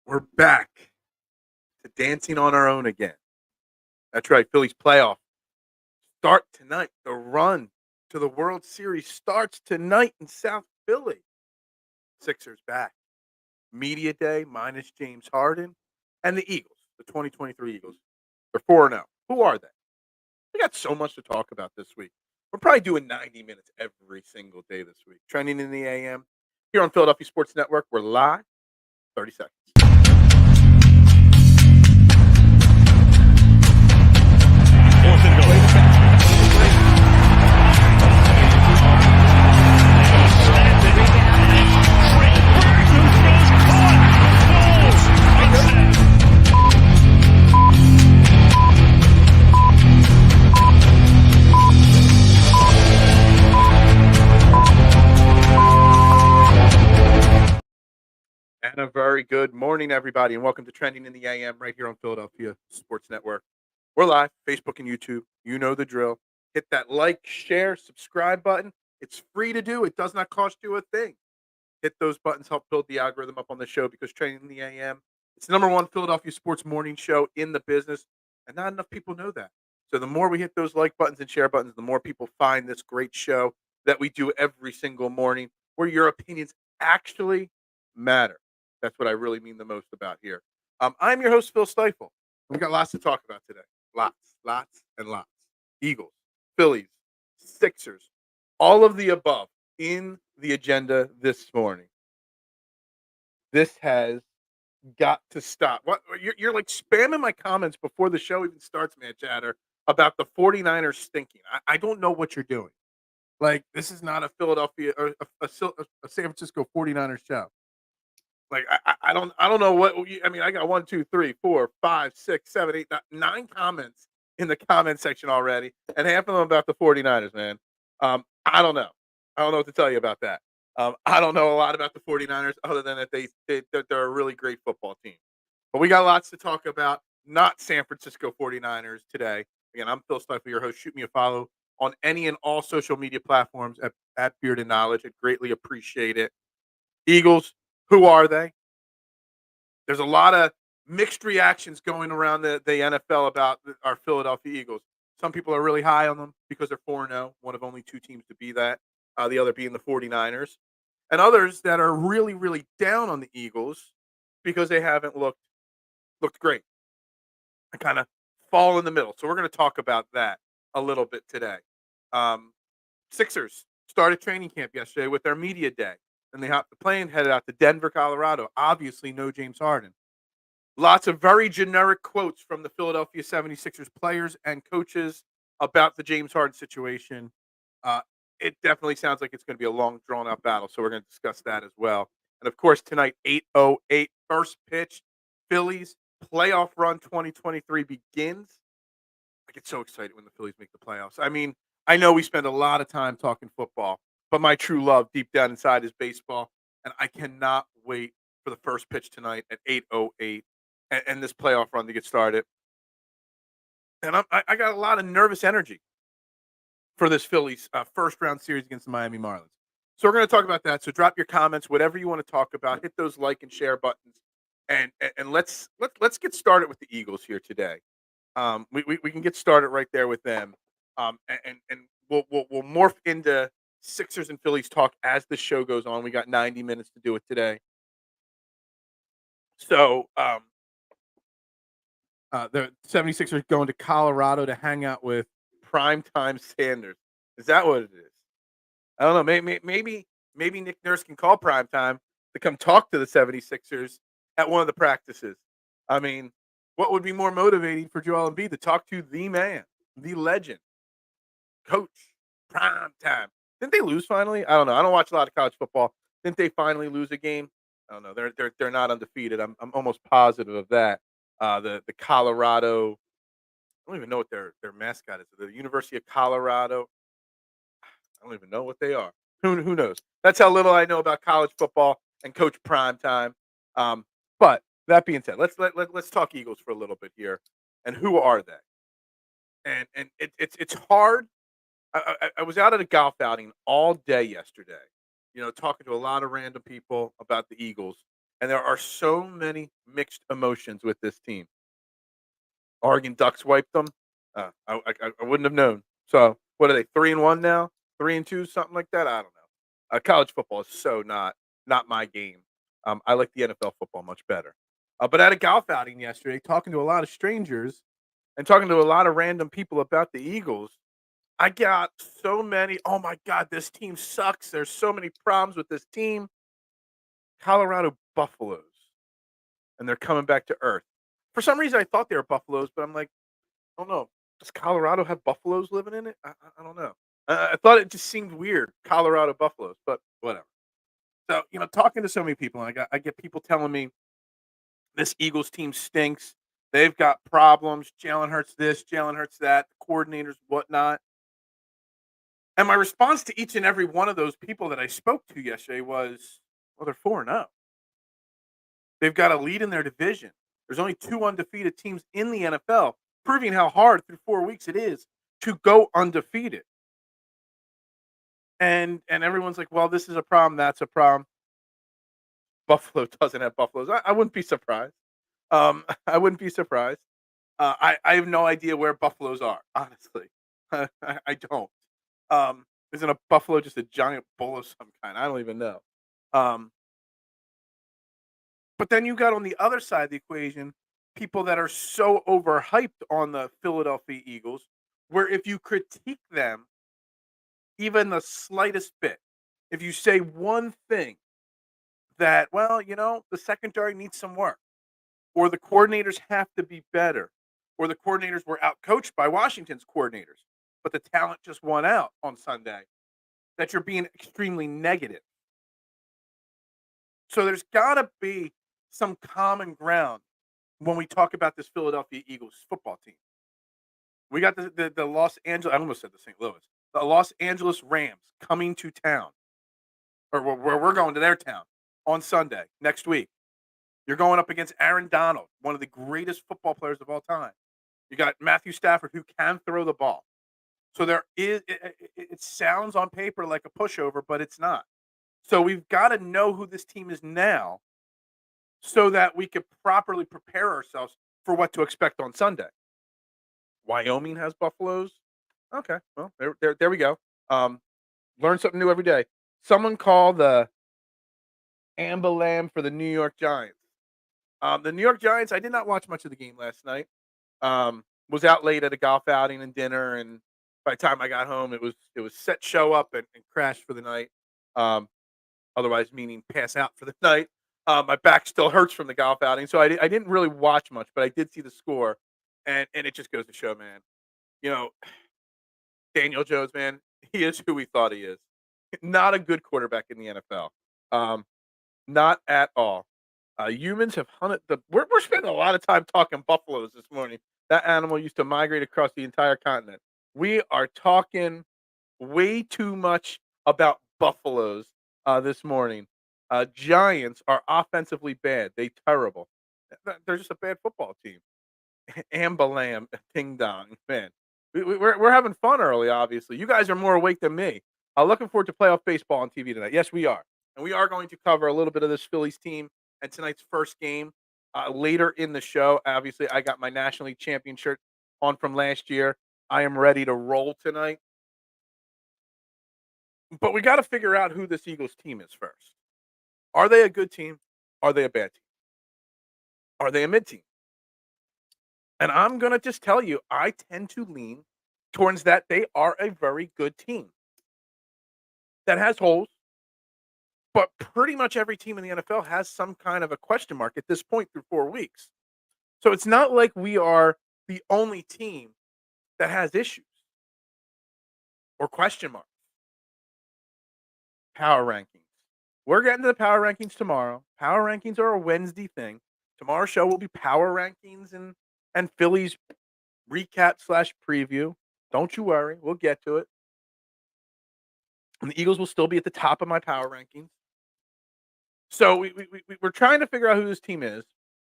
We're back to dancing on our own again. That's right. Phillies playoff start tonight. The run to the World Series starts tonight in South Philly. Sixers back. Media day minus James Harden and the Eagles, the 2023 Eagles. They're 4-0. Who are they? We got so much to talk about this week. We're probably doing 90 minutes every single day this week. Trending in the AM here on Philadelphia Sports Network. We're live. 30 seconds. And a very good morning, everybody, and welcome to Trending in the AM right here on Philadelphia Sports Network. We're live, Facebook and YouTube. You know the drill. Hit that like, share, subscribe button. It's free to do. It does not cost you a thing. Hit those buttons, help build the algorithm up on the show because Trending in the AM, it's the number one Philadelphia sports morning show in the business, and not enough people know that. So the more we hit those like buttons and share buttons, the more people find this great show that we do every single morning where your opinions actually matter. That's what I really mean the most about here. I'm your host, Phil Stiefel. We've got lots to talk about today. Lots, and lots. Eagles, Phillies, Sixers, all of the above in the agenda this morning. This has got to stop. What you're like spamming my comments before the show even starts, man, chatter, about the 49ers stinking. I don't know what you're doing. Like, this is not a Philadelphia or a San Francisco 49ers show. Like, I don't know what I mean. I got 1, 2, 3, 4, 5, 6, 7, 8, 9 comments in the comment section already, and half of them about the 49ers, man. I don't know. I don't know what to tell you about that. I don't know a lot about the 49ers other than that they're a really great football team. But we got lots to talk about, not San Francisco 49ers today. Again, I'm Phil Stiefel, your host. Shoot me a follow on any and all social media platforms at Beard and Knowledge. I'd greatly appreciate it. Eagles, who are they? There's a lot of mixed reactions going around the NFL about our Philadelphia Eagles. Some people are really high on them because they're 4-0, one of only two teams to be that, the other being the 49ers. And others that are really, really down on the Eagles because they haven't looked great. I kind of fall in the middle. So we're going to talk about that a little bit today. Sixers started training camp yesterday with their media day. And they hopped the plane, headed out to Denver, Colorado. Obviously, no James Harden. Lots of very generic quotes from the Philadelphia 76ers players and coaches about the James Harden situation. It definitely sounds like it's going to be a long, drawn-out battle, so we're going to discuss that as well. And, of course, tonight, 8:08, first pitch, Phillies playoff run 2023 begins. I get so excited when the Phillies make the playoffs. I mean, I know we spend a lot of time talking football, but my true love deep down inside is baseball, and I cannot wait for the first pitch tonight at 8:08 and this playoff run to get started. And I got a lot of nervous energy for this Phillies first round series against the Miami Marlins. So we're going to talk about that. So drop your comments, whatever you want to talk about. Hit those like and share buttons, and let's get started with the Eagles here today. We can get started right there with them, and we'll morph into Sixers and Phillies talk as the show goes on. We got 90 minutes to do it today. So the 76ers going to Colorado to hang out with primetime Sanders. Is that what it is? I don't know. Maybe Nick Nurse can call primetime to come talk to the 76ers at one of the practices. I mean, what would be more motivating for Joel Embiid to talk to the man, the legend, coach, primetime? Didn't they lose finally? I don't know. I don't watch a lot of college football. Didn't they finally lose a game? I don't know. They're not undefeated. I'm almost positive of that. The Colorado, I don't even know what their mascot is. The University of Colorado. I don't even know what they are. Who knows? That's how little I know about college football and Coach Primetime. But that being said, let's talk Eagles for a little bit here. And who are they? And it's hard. I was out at a golf outing all day yesterday, talking to a lot of random people about the Eagles. and there are so many mixed emotions with this team. Oregon Ducks wiped them. I wouldn't have known. So what are they? 3-1 now? 3-2, something like that. I don't know. College football is so not my game. I like the NFL football much better. But at a golf outing yesterday, talking to a lot of strangers and talking to a lot of random people about the Eagles, I got so many. Oh my God, this team sucks. There's so many problems with this team. Colorado Buffaloes, and they're coming back to earth. For some reason, I thought they were Buffaloes, but I'm like, I don't know. Does Colorado have buffaloes living in it? I don't know. I thought it just seemed weird, Colorado buffaloes, but whatever. So talking to so many people, and I get people telling me this Eagles team stinks. They've got problems. Jalen Hurts this, Jalen Hurts that, coordinators, whatnot. And my response to each and every one of those people that I spoke to yesterday was, well, they're 4-0. They've got a lead in their division. There's only 2 undefeated teams in the NFL, proving how hard through 4 weeks it is to go undefeated. And everyone's like, "Well, this is a problem, that's a problem." Buffalo doesn't have buffaloes. I wouldn't be surprised. I wouldn't be surprised. I have no idea where buffaloes are, honestly. I don't. Isn't a buffalo just a giant bull of some kind? I don't even know. Um, but then you got on the other side of the equation people that are so overhyped on the Philadelphia Eagles, where if you critique them even the slightest bit, if you say one thing that, well, the secondary needs some work, or the coordinators have to be better, or the coordinators were outcoached by Washington's coordinators, but the talent just won out on Sunday, that you're being extremely negative. So there's got to be some common ground when we talk about this Philadelphia Eagles football team. We got the Los Angeles, I almost said the St. Louis, the Los Angeles Rams coming to town, or where we're going to their town on Sunday next week. You're going up against Aaron Donald, one of the greatest football players of all time. You got Matthew Stafford, who can throw the ball. So there is. It sounds on paper like a pushover, but it's not. So we've got to know who this team is now, so that we can properly prepare ourselves for what to expect on Sunday. Wyoming has buffaloes. Okay, well there we go. Learn something new every day. Someone call the Amber Lamb for the New York Giants. The New York Giants. I did not watch much of the game last night. Was out late at a golf outing and dinner, and by the time I got home, it was set show up and crash for the night. Um, Otherwise, meaning pass out for the night. My back still hurts from the golf outing, so I didn't really watch much, but I did see the score, and it just goes to show, man. You know, Daniel Jones, man, he is who we thought he is. Not a good quarterback in the NFL. Um, Not at all. Humans have hunted the. We're spending a lot of time talking buffaloes this morning. That animal used to migrate across the entire continent. We are talking way too much about buffaloes this morning. Giants are offensively bad. They terrible. They're just a bad football team. Ambalam, Ding Dong, man. We're having fun early, obviously. You guys are more awake than me. Looking forward to playoff baseball on TV tonight. Yes, we are. And we are going to cover a little bit of this Phillies team and tonight's first game later in the show. Obviously, I got my National League champion shirt on from last year. I am ready to roll tonight. But we got to figure out who this Eagles team is first. Are they a good team? Are they a bad team? Are they a mid team? And I'm going to just tell you, I tend to lean towards that they are a very good team that has holes, but pretty much every team in the NFL has some kind of a question mark at this point through 4 weeks. So it's not like we are the only team that has issues or question marks. Power rankings. We're getting to the power rankings tomorrow. Power rankings are a Wednesday thing. Tomorrow's show will be power rankings and Phillies recap/preview. Don't you worry, we'll get to it. And the Eagles will still be at the top of my power rankings. So we're trying to figure out who this team is,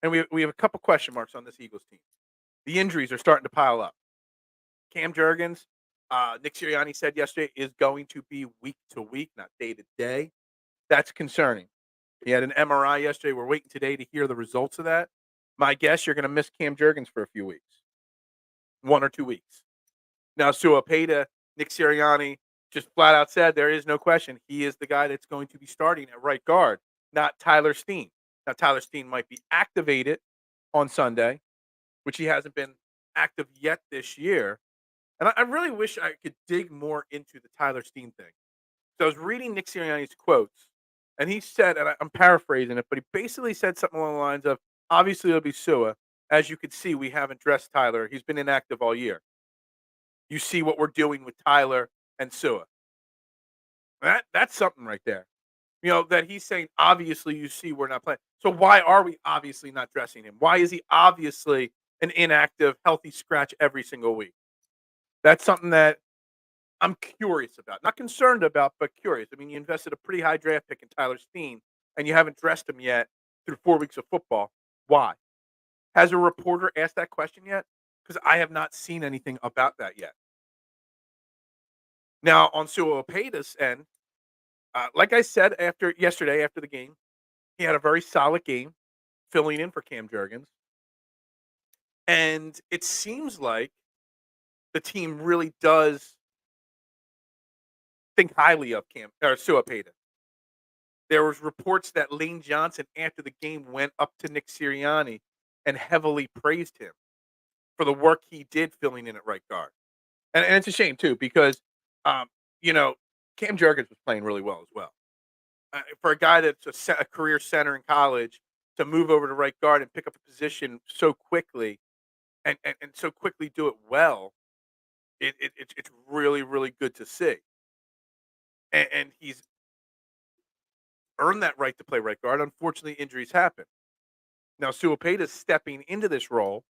and we have a couple question marks on this Eagles team. The injuries are starting to pile up. Cam Jurgens, Nick Sirianni said yesterday, is going to be week to week, not day to day. That's concerning. He had an MRI yesterday. We're waiting today to hear the results of that. My guess, you're going to miss Cam Jurgens for a few weeks, 1 or 2 weeks. Now, Suapeta, Nick Sirianni just flat out said there is no question he is the guy that's going to be starting at right guard, not Tyler Steen. Now, Tyler Steen might be activated on Sunday, which he hasn't been active yet this year. And I really wish I could dig more into the Tyler Steen thing. So I was reading Nick Sirianni's quotes, and he said, and I'm paraphrasing it, but he basically said something along the lines of, obviously it'll be Sua. As you can see, we haven't dressed Tyler. He's been inactive all year. You see what we're doing with Tyler and Sua. That's something right there. That he's saying, obviously you see we're not playing. So why are we obviously not dressing him? Why is he obviously an inactive, healthy scratch every single week? That's something that I'm curious about. Not concerned about, but curious. I mean, you invested a pretty high draft pick in Tyler Steen, and you haven't dressed him yet through 4 weeks of football. Why? Has a reporter asked that question yet? Because I have not seen anything about that yet. Now, on Suopeta's end, like I said yesterday after the game, he had a very solid game filling in for Cam Jurgens. And it seems like the team really does think highly of Cam or Suopeta. There was reports that Lane Johnson after the game went up to Nick Sirianni and heavily praised him for the work he did filling in at right guard. And it's a shame too because um, you know, Cam Jurgens was playing really well as well. For a guy that's a career center in college to move over to right guard and pick up a position so quickly and so quickly do it well, it's really, really good to see. And he's earned that right to play right guard. Unfortunately, injuries happen. Now, Suopeta's stepping into this role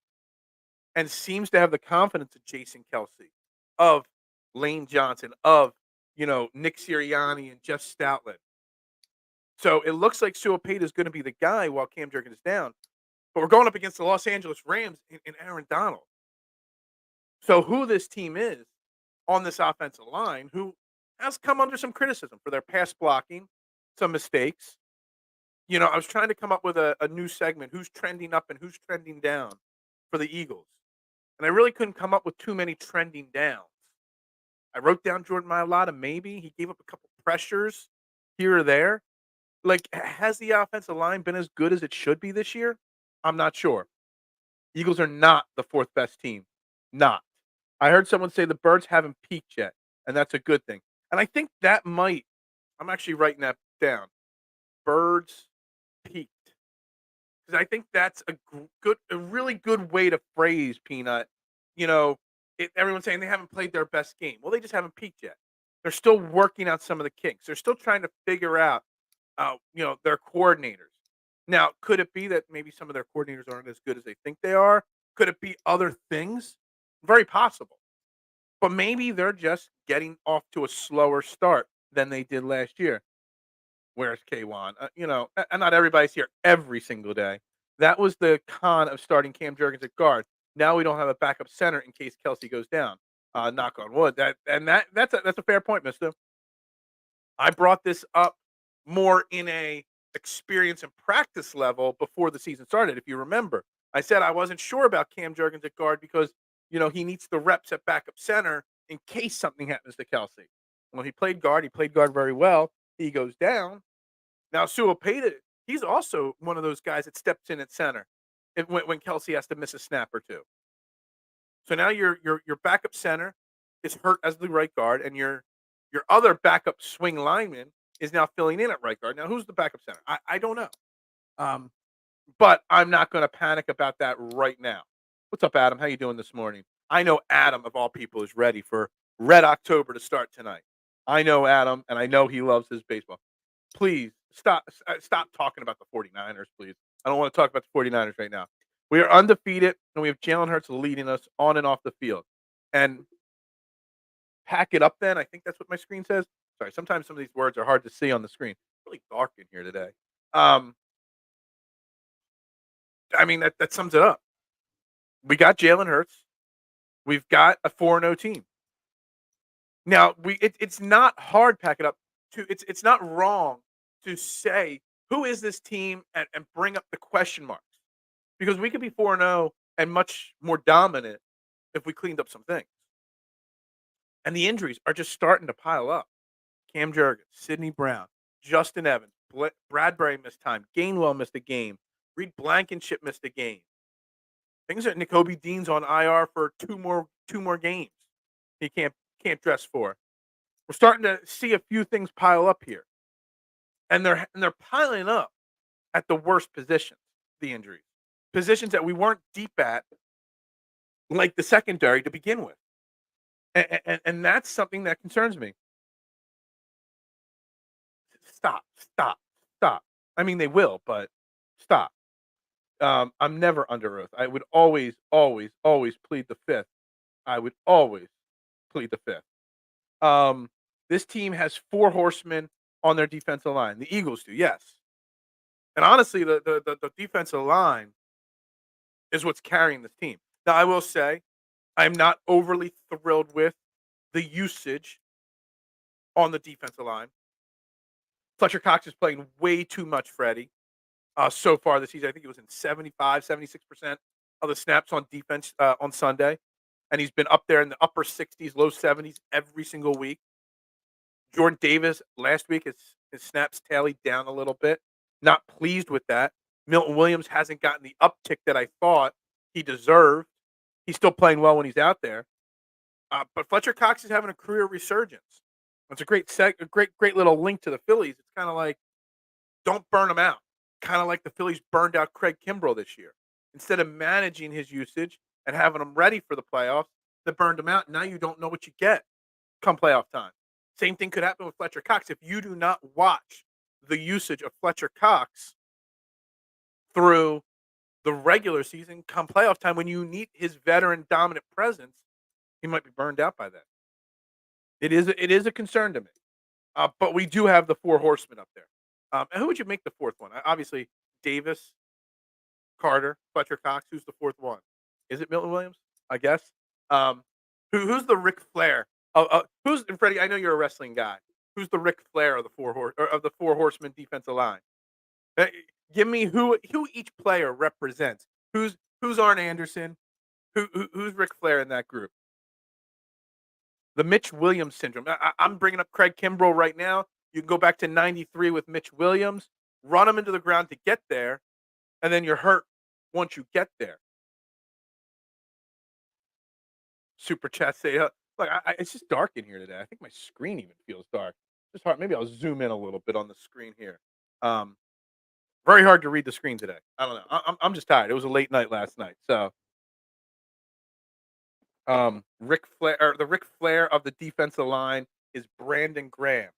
and seems to have the confidence of Jason Kelsey, of Lane Johnson, of Nick Sirianni and Jeff Stoutland. So it looks like Suopeta is going to be the guy while Cam Jurgens is down. But we're going up against the Los Angeles Rams and Aaron Donald. So who this team is on this offensive line, who has come under some criticism for their pass blocking, some mistakes. I was trying to come up with a new segment, who's trending up and who's trending down for the Eagles. And I really couldn't come up with too many trending downs. I wrote down Jordan Mailata, maybe. He gave up a couple pressures here or there. Like, has the offensive line been as good as it should be this year? I'm not sure. Eagles are not the fourth best team. Not. I heard someone say the Birds haven't peaked yet, and that's a good thing. And I think that might, I'm actually writing that down. Birds peaked. Because I think that's a really good way to phrase Peanut. Everyone's saying they haven't played their best game. Well, they just haven't peaked yet. They're still working out some of the kinks. They're still trying to figure out, their coordinators. Now, could it be that maybe some of their coordinators aren't as good as they think they are? Could it be other things? Very possible. But maybe they're just getting off to a slower start than they did last year. Where's K1? And not everybody's here every single day. That was the con of starting Cam Jurgens at guard. Now we don't have a backup center in case Kelsey goes down. Knock on wood. That's a fair point, Mister. I brought this up more in a experience and practice level before the season started. If you remember, I said I wasn't sure about Cam Jurgens at guard because he needs the reps at backup center in case something happens to Kelsey. Well, he played guard. He played guard very well. He goes down. Now, Suopeta, he's also one of those guys that steps in at center when Kelsey has to miss a snap or two. So now your backup center is hurt as the right guard, and your other backup swing lineman is now filling in at right guard. Now, who's the backup center? I don't know. But I'm not going to panic about that right now. What's up, Adam? How you doing this morning? I know Adam, of all people, is ready for Red October to start tonight. I know Adam, and I know he loves his baseball. Please stop talking about the 49ers, please. I don't want to talk about the 49ers right now. We are undefeated, and we have Jalen Hurts leading us on and off the field. And pack it up then. I think that's what my screen says. Sorry, sometimes some of these words are hard to see on the screen. It's really dark in here today. I mean, that sums it up. We got Jalen Hurts. We've got a 4-0 team. Now, it's not hard, pack it up. It's not wrong to say who is this team and bring up the question marks because we could be 4-0 and much more dominant if we cleaned up some things. And the injuries are just starting to pile up. Cam Jurgens, Sidney Brown, Justin Evans, Bradbury missed time, Gainwell missed a game, Reed Blankenship missed a game. Things that N'Kobe Dean's on IR for two more games. He can't dress for. We're starting to see a few things pile up here, and they're piling up at the worst positions. The injuries, positions that we weren't deep at, like the secondary to begin with, and that's something that concerns me. Stop, stop, stop. I mean, they will, but stop. I'm never under oath. I would always, always, always plead the fifth. I would always plead the fifth. This team has four horsemen on their defensive line. The Eagles do, yes. And honestly, the defensive line is what's carrying this team. Now, I will say, I'm not overly thrilled with the usage on the defensive line. Fletcher Cox is playing way too much, Freddie, so far this season. I think he was in 75, 76% of the snaps on defense on Sunday. And he's been up there in the upper 60s, low 70s every single week. Jordan Davis last week, his snaps tallied down a little bit. Not pleased with that. Milton Williams hasn't gotten the uptick that I thought he deserved. He's still playing well when he's out there. But Fletcher Cox is having a career resurgence. It's a great little link to the Phillies. It's kind of like, don't burn him out. Kind of like the Phillies burned out Craig Kimbrell this year. Instead of managing his usage and having him ready for the playoffs, they burned him out. Now you don't know what you get come playoff time. Same thing could happen with Fletcher Cox. If you do not watch the usage of Fletcher Cox through the regular season, come playoff time, when you need his veteran dominant presence, he might be burned out by that. It is a concern to me. But we do have the four horsemen up there. And who would you make the fourth one? Obviously, Davis, Carter, Fletcher Cox. Who's the fourth one? Is it Milton Williams? I guess. Who's the Ric Flair? Who's and Freddie? I know you're a wrestling guy. Who's the Ric Flair of the four horsemen defensive line? Give me who each player represents. Who's Arn Anderson? Who's Ric Flair in that group? The Mitch Williams syndrome. I'm bringing up Craig Kimbrell right now. You can go back to 93 with Mitch Williams, run him into the ground to get there, and then you're hurt once you get there. Super chat say, look, it's just dark in here today. I think my screen even feels dark. It's hard. Maybe I'll zoom in a little bit on the screen here. Very hard to read the screen today. I don't know. I'm just tired. It was a late night last night. So, Ric Flair, or the Ric Flair of the defensive line is Brandon Graham.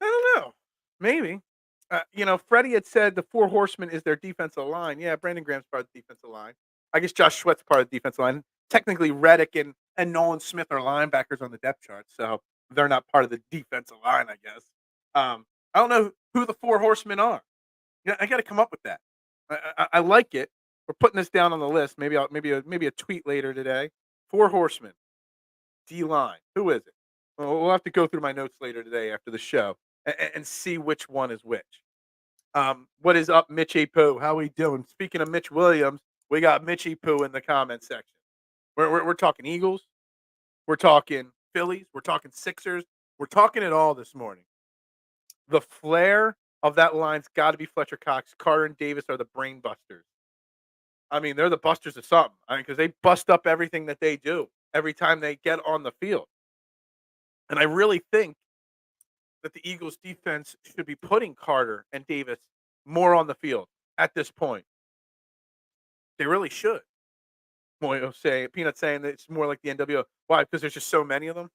I don't know. Maybe. Freddie had said the four horsemen is their defensive line. Yeah, Brandon Graham's part of the defensive line. I guess Josh Sweat's part of the defensive line. Technically, Reddick and Nolan Smith are linebackers on the depth chart, so they're not part of the defensive line, I guess. I don't know who the four horsemen are. Yeah, I got to come up with that. I like it. We're putting this down on the list. Maybe a tweet later today. Four horsemen, D line. Who is it? Well, we'll have to go through my notes later today after the show and see which one is which. What is up, Mitchy Poo? How we doing? Speaking of Mitch Williams, we got Mitchy Poo in the comment section. We're talking Eagles. We're talking Phillies. We're talking Sixers. We're talking it all this morning. The flair of that line's got to be Fletcher Cox. Carter and Davis are the brain busters. I mean, they're the busters of something. I mean, because they bust up everything that they do every time they get on the field. And I really think that the Eagles defense should be putting Carter and Davis more on the field at this point. They really should. Peanut saying that it's more like the NWO. Why? Because there's just so many of them?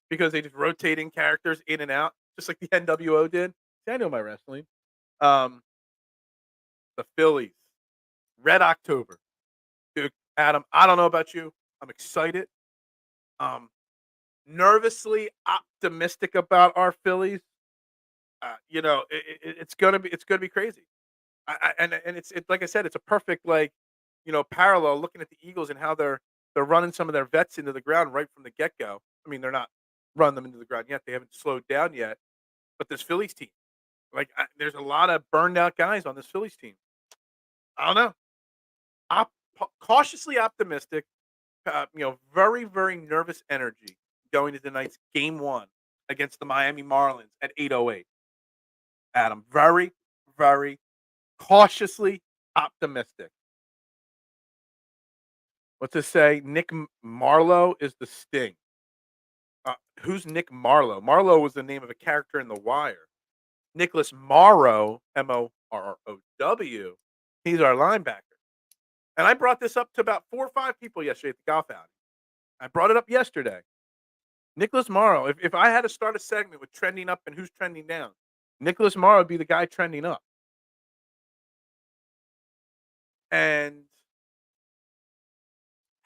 Because they just rotating characters in and out, just like the NWO did? See, I know my wrestling. The Phillies. Red October. Dude, Adam, I don't know about you. I'm excited. Nervously optimistic about our Phillies. It's gonna be crazy. And it's like I said, it's a perfect parallel looking at the Eagles and how they're running some of their vets into the ground right from the get go. I mean, they're not running them into the ground yet; they haven't slowed down yet. But this Phillies team, Like, there's a lot of burned out guys on this Phillies team. I don't know. Cautiously optimistic. Very, very nervous energy going into tonight's game one against the Miami Marlins at 8:08. Adam, very, very cautiously optimistic. What's it say? Nick Marlowe is the Sting. Who's Nick Marlowe? Marlowe was the name of a character in The Wire. Nicholas Morrow, Morrow, he's our linebacker. And I brought this up to about 4 or 5 people yesterday at the golf outing. I brought it up yesterday. Nicholas Morrow, if I had to start a segment with trending up and who's trending down, Nicholas Morrow would be the guy trending up. And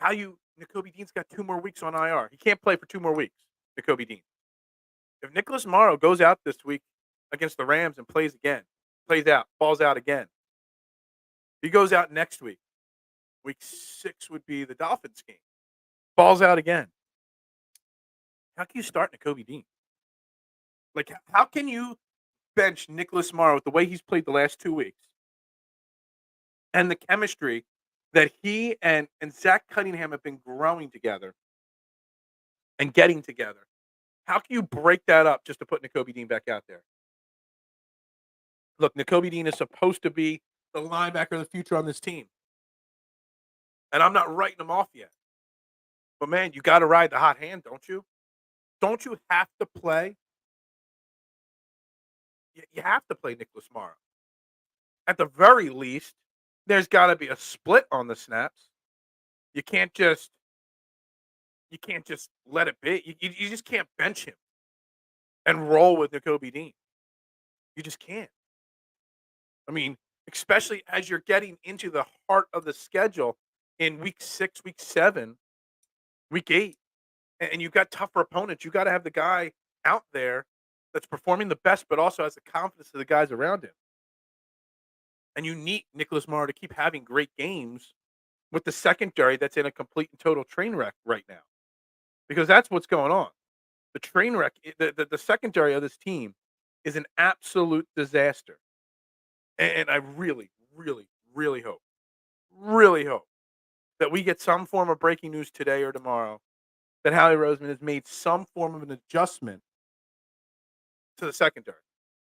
Nakobe Dean's got 2 more weeks on IR. He can't play for 2 more weeks, Nakobe Dean. If Nicholas Morrow goes out this week against the Rams and plays out, falls out again, he goes out next week. Week 6 would be the Dolphins game. Falls out again. How can you start Nakobe Dean? Like, how can you bench Nicholas Morrow with the way he's played the last 2 weeks and the chemistry that he and Zach Cunningham have been growing together and getting together? How can you break that up just to put Nakobe Dean back out there? Look, Nakobe Dean is supposed to be the linebacker of the future on this team. And I'm not writing him off yet. But, man, you got to ride the hot hand, don't you? Don't you have to play? You have to play Nicholas Morrow. At the very least, there's got to be a split on the snaps. You can't just let it be. You just can't bench him and roll with Nakobe Dean. You just can't. I mean, especially as you're getting into the heart of the schedule in week 6, week 7, week 8, and you've got tougher opponents. You got to have the guy out there that's performing the best, but also has the confidence of the guys around him. And you need Nicholas Morrow to keep having great games with the secondary that's in a complete and total train wreck right now. Because that's what's going on. The train wreck, the secondary of this team is an absolute disaster. And I really, really, really hope that we get some form of breaking news today or tomorrow that Howie Roseman has made some form of an adjustment to the secondary,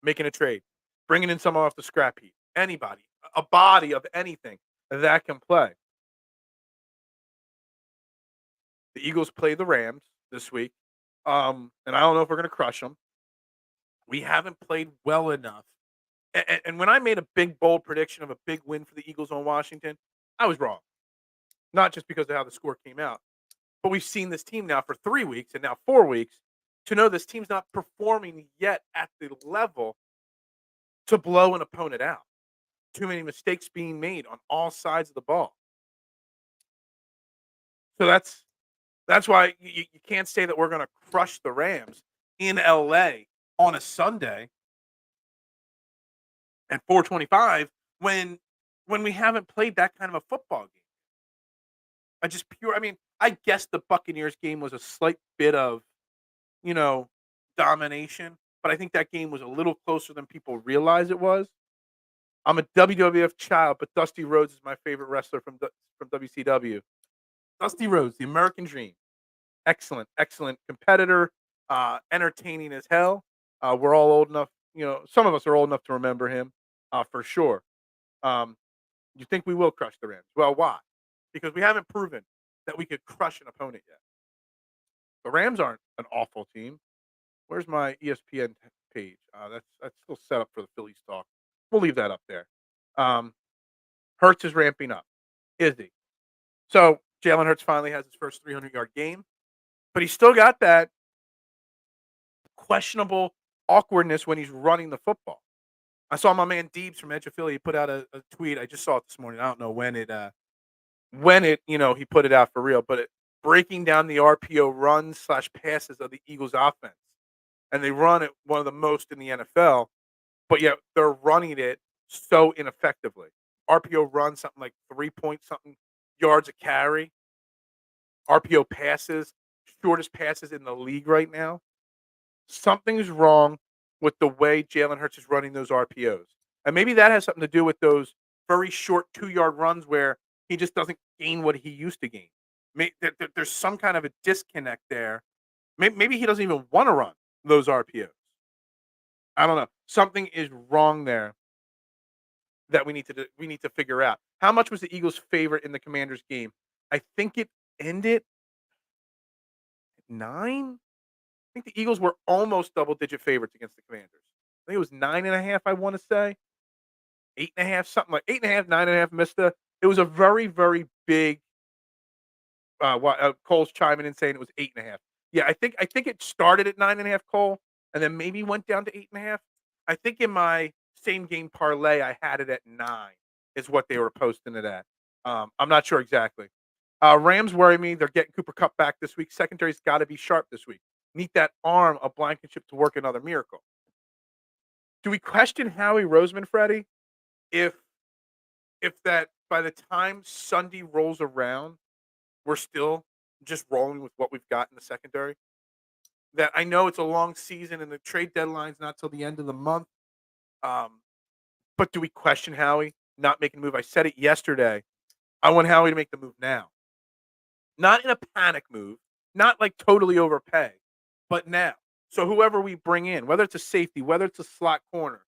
making a trade, bringing in someone off the scrap heap, anybody, a body of anything that can play. The Eagles play the Rams this week, and I don't know if we're going to crush them. We haven't played well enough. And when I made a big, bold prediction of a big win for the Eagles on Washington, I was wrong. Not just because of how the score came out, but we've seen this team now for 3 weeks and now 4 weeks to know this team's not performing yet at the level to blow an opponent out. Too many mistakes being made on all sides of the ball. So that's why you can't say that we're going to crush the Rams in LA on a Sunday at 4:25 when we haven't played that kind of a football game. I guess the Buccaneers game was a slight bit of, domination, but I think that game was a little closer than people realize it was. I'm a WWF child, but Dusty Rhodes is my favorite wrestler from WCW. Dusty Rhodes, the American Dream. Excellent, excellent competitor, entertaining as hell. We're all old enough, some of us are old enough to remember him, for sure. You think we will crush the Rams? Well, why? Because we haven't proven that we could crush an opponent yet. The Rams aren't an awful team. Where's my ESPN page? That's still set up for the Phillies talk. We'll leave that up there. Hurts is ramping up. Is he? So Jalen Hurts finally has his first 300-yard game, but he's still got that questionable awkwardness when he's running the football. I saw my man Deebs from Edge of Philly. He put out a tweet. I just saw it this morning. I don't know when it he put it out for real, but breaking down the RPO runs / passes of the Eagles offense. And they run it one of the most in the NFL, but yet they're running it so ineffectively. RPO runs something like 3-point-something yards a carry. RPO passes, shortest passes in the league right now. Something's wrong with the way Jalen Hurts is running those RPOs. And maybe that has something to do with those very short 2-yard runs where he just doesn't gain what he used to gain. There's some kind of a disconnect there. Maybe he doesn't even want to run those RPOs. I don't know. Something is wrong there that we need to figure out. How much was the Eagles' favorite in the Commanders game? I think it ended 9. I think the Eagles were almost double-digit favorites against the Commanders. I think it was 9.5, I wanna say. 8.5, something like 8.5, 9.5, Mista. It was a very, very big, Cole's chiming in saying it was 8.5. Yeah, I think it started at 9.5, Cole, and then maybe went down to 8.5. I think in my same game parlay, I had it at 9 is what they were posting it at. I'm not sure exactly. Rams worry me. They're getting Cooper Kupp back this week. Secondary's gotta be sharp this week. Need that arm of Blankenship to work another miracle. Do we question Howie Roseman, Freddie, if that by the time Sunday rolls around, we're still just rolling with what we've got in the secondary? That I know it's a long season and the trade deadline's not till the end of the month. Um, but do we question Howie not making a move? I said it yesterday. I want Howie to make the move now. Not in a panic move, not like totally overpay, but now. So whoever we bring in, whether it's a safety, whether it's a slot corner,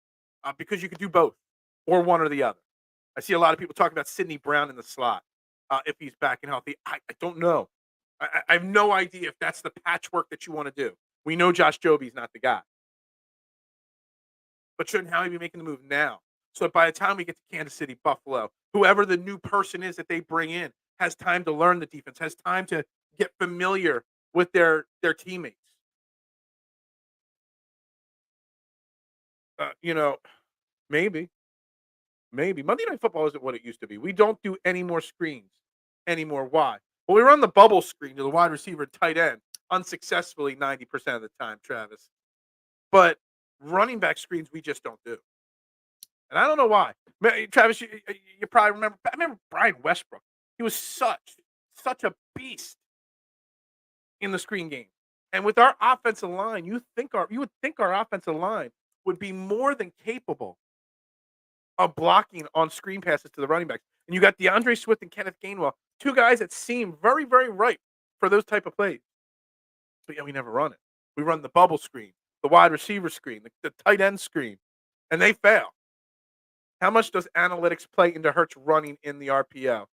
because you could do both or one or the other. I see a lot of people talking about Sidney Brown in the slot if he's back and healthy. I don't know. I have no idea if that's the patchwork that you want to do. We know Josh Joby's not the guy, but shouldn't Howie be making the move now? So that by the time we get to Kansas City, Buffalo, whoever the new person is that they bring in has time to learn the defense, has time to get familiar with their teammates. You know, maybe, maybe Monday Night Football isn't what it used to be. We don't do any more screens anymore. Why? Well, we run the bubble screen to the wide receiver, tight end, unsuccessfully 90% of the time, Travis. But running back screens, we just don't do. And I don't know why. Travis, you probably remember. I remember Brian Westbrook. He was such a beast in the screen game. And with our offensive line, you would think our offensive line would be more than capable of blocking on screen passes to the running backs. And you got DeAndre Swift and Kenneth Gainwell, two guys that seem very, very ripe for those type of plays. But yeah, we never run it. We run the bubble screen, the wide receiver screen, the tight end screen, and they fail. How much does analytics play into Hurts running in the RPO?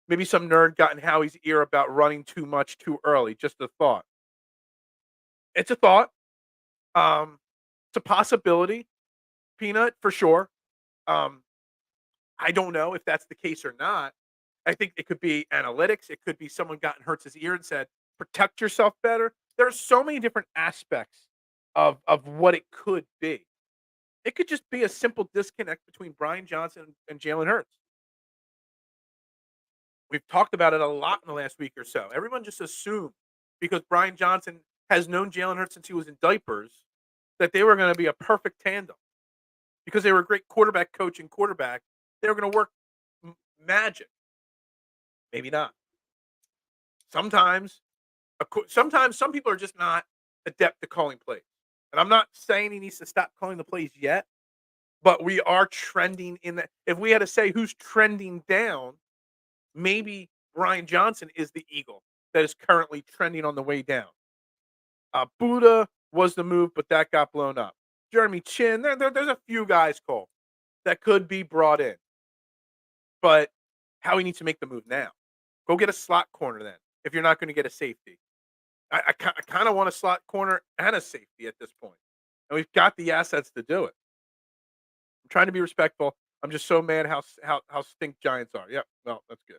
Maybe some nerd got in Howie's ear about running too much too early. Just a thought. It's a thought. It's a possibility, Peanut, for sure. Um, I don't know if that's the case or not. I think it could be analytics. It could be someone got in Hurts's ear and said, "Protect yourself better." There are so many different aspects of what it could be. It could just be a simple disconnect between Brian Johnson and Jalen Hurts. We've talked about it a lot in the last week or so. Everyone just assumed because Brian Johnson has known Jalen Hurts since he was in diapers that they were going to be a perfect tandem because they were a great quarterback coach and quarterback. They were going to work magic. Maybe not. Sometimes, sometimes some people are just not adept at calling plays. And I'm not saying he needs to stop calling the plays yet, but we are trending in that. If we had to say who's trending down, maybe Brian Johnson is the Eagle that is currently trending on the way down. Buddha was the move, but that got blown up. Jeremy Chin, there's a few guys, Cole, that could be brought in. But Howie needs to make the move now. Go get a slot corner then, if you're not going to get a safety. I kind of want a slot corner and a safety at this point. And we've got the assets to do it. I'm trying to be respectful. I'm just so mad how stink Giants are. Yep, well, that's good.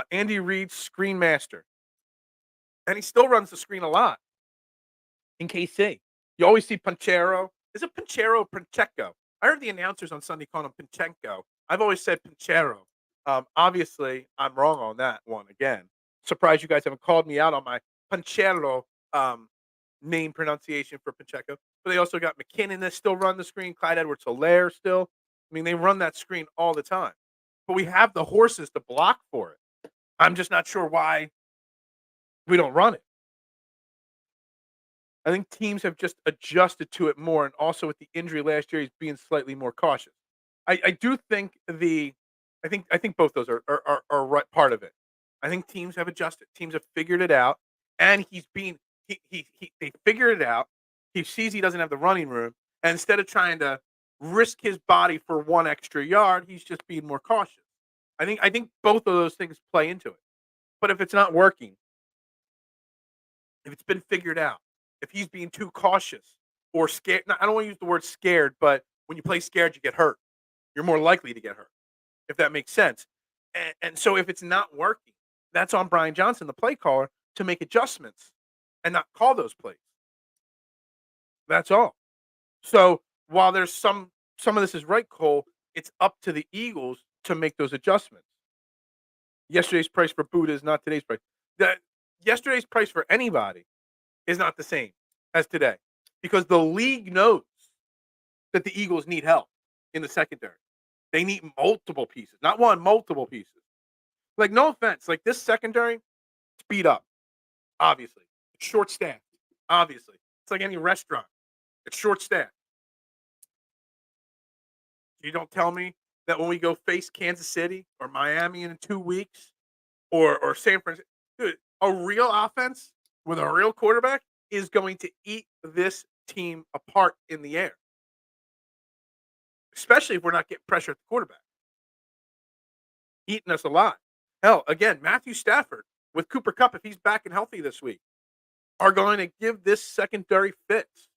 Andy Reid, screen master. And he still runs the screen a lot in KC. You always see Panchero. Is it Panchero or Pancheco? I heard the announcers on Sunday calling him Panchenko. I've always said Panchero. Obviously, I'm wrong on that one again. Surprised you guys haven't called me out on my Panchero name pronunciation for Pacheco. But they also got McKinnon that still run the screen. Clyde Edwards-Helaire still. I mean, they run that screen all the time. But we have the horses to block for it. I'm just not sure why we don't run it. I think teams have just adjusted to it more, and also with the injury last year, he's being slightly more cautious. I do think I think both those are right part of it. I think teams have adjusted. Teams have figured it out, and he's being he they figured it out. He sees he doesn't have the running room, and instead of trying to risk his body for one extra yard, he's just being more cautious. I think both of those things play into it. But if it's not working, if it's been figured out, if he's being too cautious or scared, no, I don't want to use the word scared, but when you play scared, you get hurt. You're more likely to get hurt, if that makes sense. And so if it's not working, that's on Brian Johnson, the play caller, to make adjustments and not call those plays. That's all. So while there's some of this is right, Cole, it's up to the Eagles to make those adjustments. Yesterday's price for Buddha is not today's price. That yesterday's price for anybody is not the same as today because the league knows that the Eagles need help in the secondary. They need multiple pieces, not one, multiple pieces. Like, no offense, like this secondary, speed up, obviously. It's short staffed, obviously. It's like any restaurant. It's short staffed. You don't tell me that when we go face Kansas City or Miami in 2 weeks or San Francisco, dude, a real offense with a real quarterback is going to eat this team apart in the air, especially if we're not getting pressure at the quarterback, eating us alive. Hell, again, Matthew Stafford with Cooper Cup, if he's back and healthy this week, are going to give this secondary fits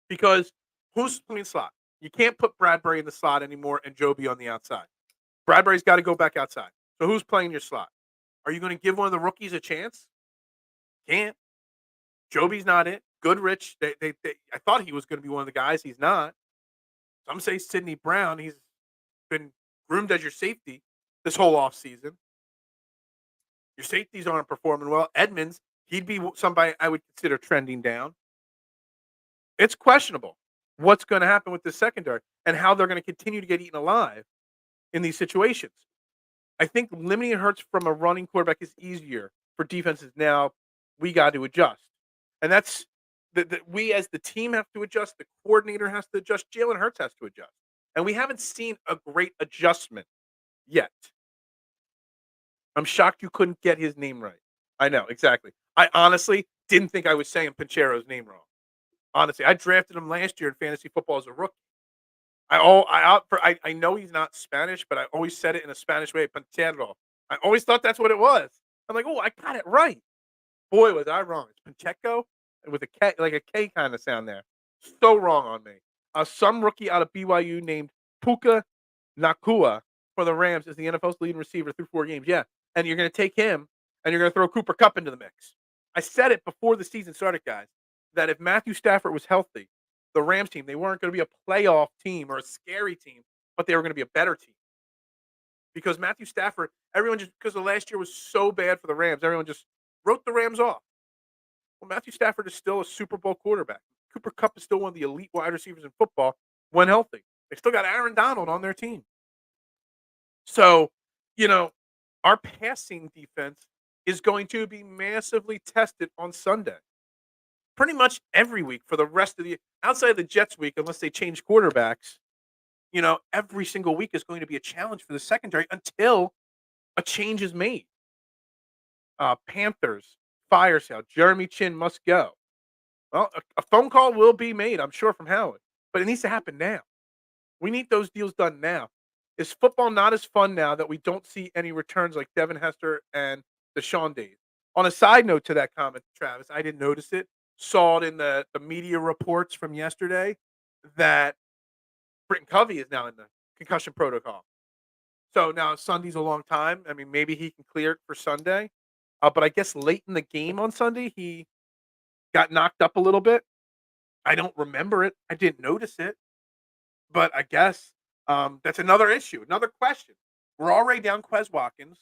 because who's playing slot? You can't put Bradbury in the slot anymore and Joby on the outside. Bradbury's got to go back outside. So who's playing your slot? Are you going to give one of the rookies a chance? Can't. Joby's not it. Goodrich, I thought he was going to be one of the guys. He's not. Some say Sidney Brown. He's been groomed as your safety this whole offseason. Your safeties aren't performing well. Edmonds, he'd be somebody I would consider trending down. It's questionable what's going to happen with the secondary and how they're going to continue to get eaten alive in these situations. I think limiting Hurts from a running quarterback is easier for defenses now. We got to adjust. And that's we as the team have to adjust. The coordinator has to adjust. Jalen Hurts has to adjust. And we haven't seen a great adjustment yet. I'm shocked you couldn't get his name right. I know, exactly. I honestly didn't think I was saying Pincheiro's name wrong. Honestly, I drafted him last year in fantasy football as a rookie. I know he's not Spanish, but I always said it in a Spanish way, Pincheiro. I always thought that's what it was. I'm like, oh, I got it right. Boy, was I wrong. It's Pacheco with a K, like a K kind of sound there. So wrong on me. Some rookie out of BYU named Puka Nakua for the Rams is the NFL's leading receiver through 4 games. Yeah, and you're going to take him and you're going to throw Cooper Cup into the mix. I said it before the season started, guys, that if Matthew Stafford was healthy, the Rams team, they weren't going to be a playoff team or a scary team, but they were going to be a better team. Because Matthew Stafford, everyone just because the last year was so bad for the Rams, everyone just wrote the Rams off. Well, Matthew Stafford is still a Super Bowl quarterback. Cooper Cup is still one of the elite wide receivers in football when healthy. They still got Aaron Donald on their team. So, our passing defense is going to be massively tested on Sunday. Pretty much every week for the rest of the outside of the Jets week, unless they change quarterbacks, every single week is going to be a challenge for the secondary until a change is made. Panthers, fire sale. Jeremy Chin must go. Well, a phone call will be made, I'm sure, from Howard, but it needs to happen now. We need those deals done now. Is football not as fun now that we don't see any returns like Devin Hester and Deshaun days? On a side note to that comment, Travis, I didn't notice it. Saw it in the media reports from yesterday that Britton Covey is now in the concussion protocol. So now Sunday's a long time. I mean, maybe he can clear it for Sunday. But I guess late in the game on Sunday, he got knocked up a little bit. I don't remember it. I didn't notice it. But I guess that's another issue, another question. We're already down Quez Watkins.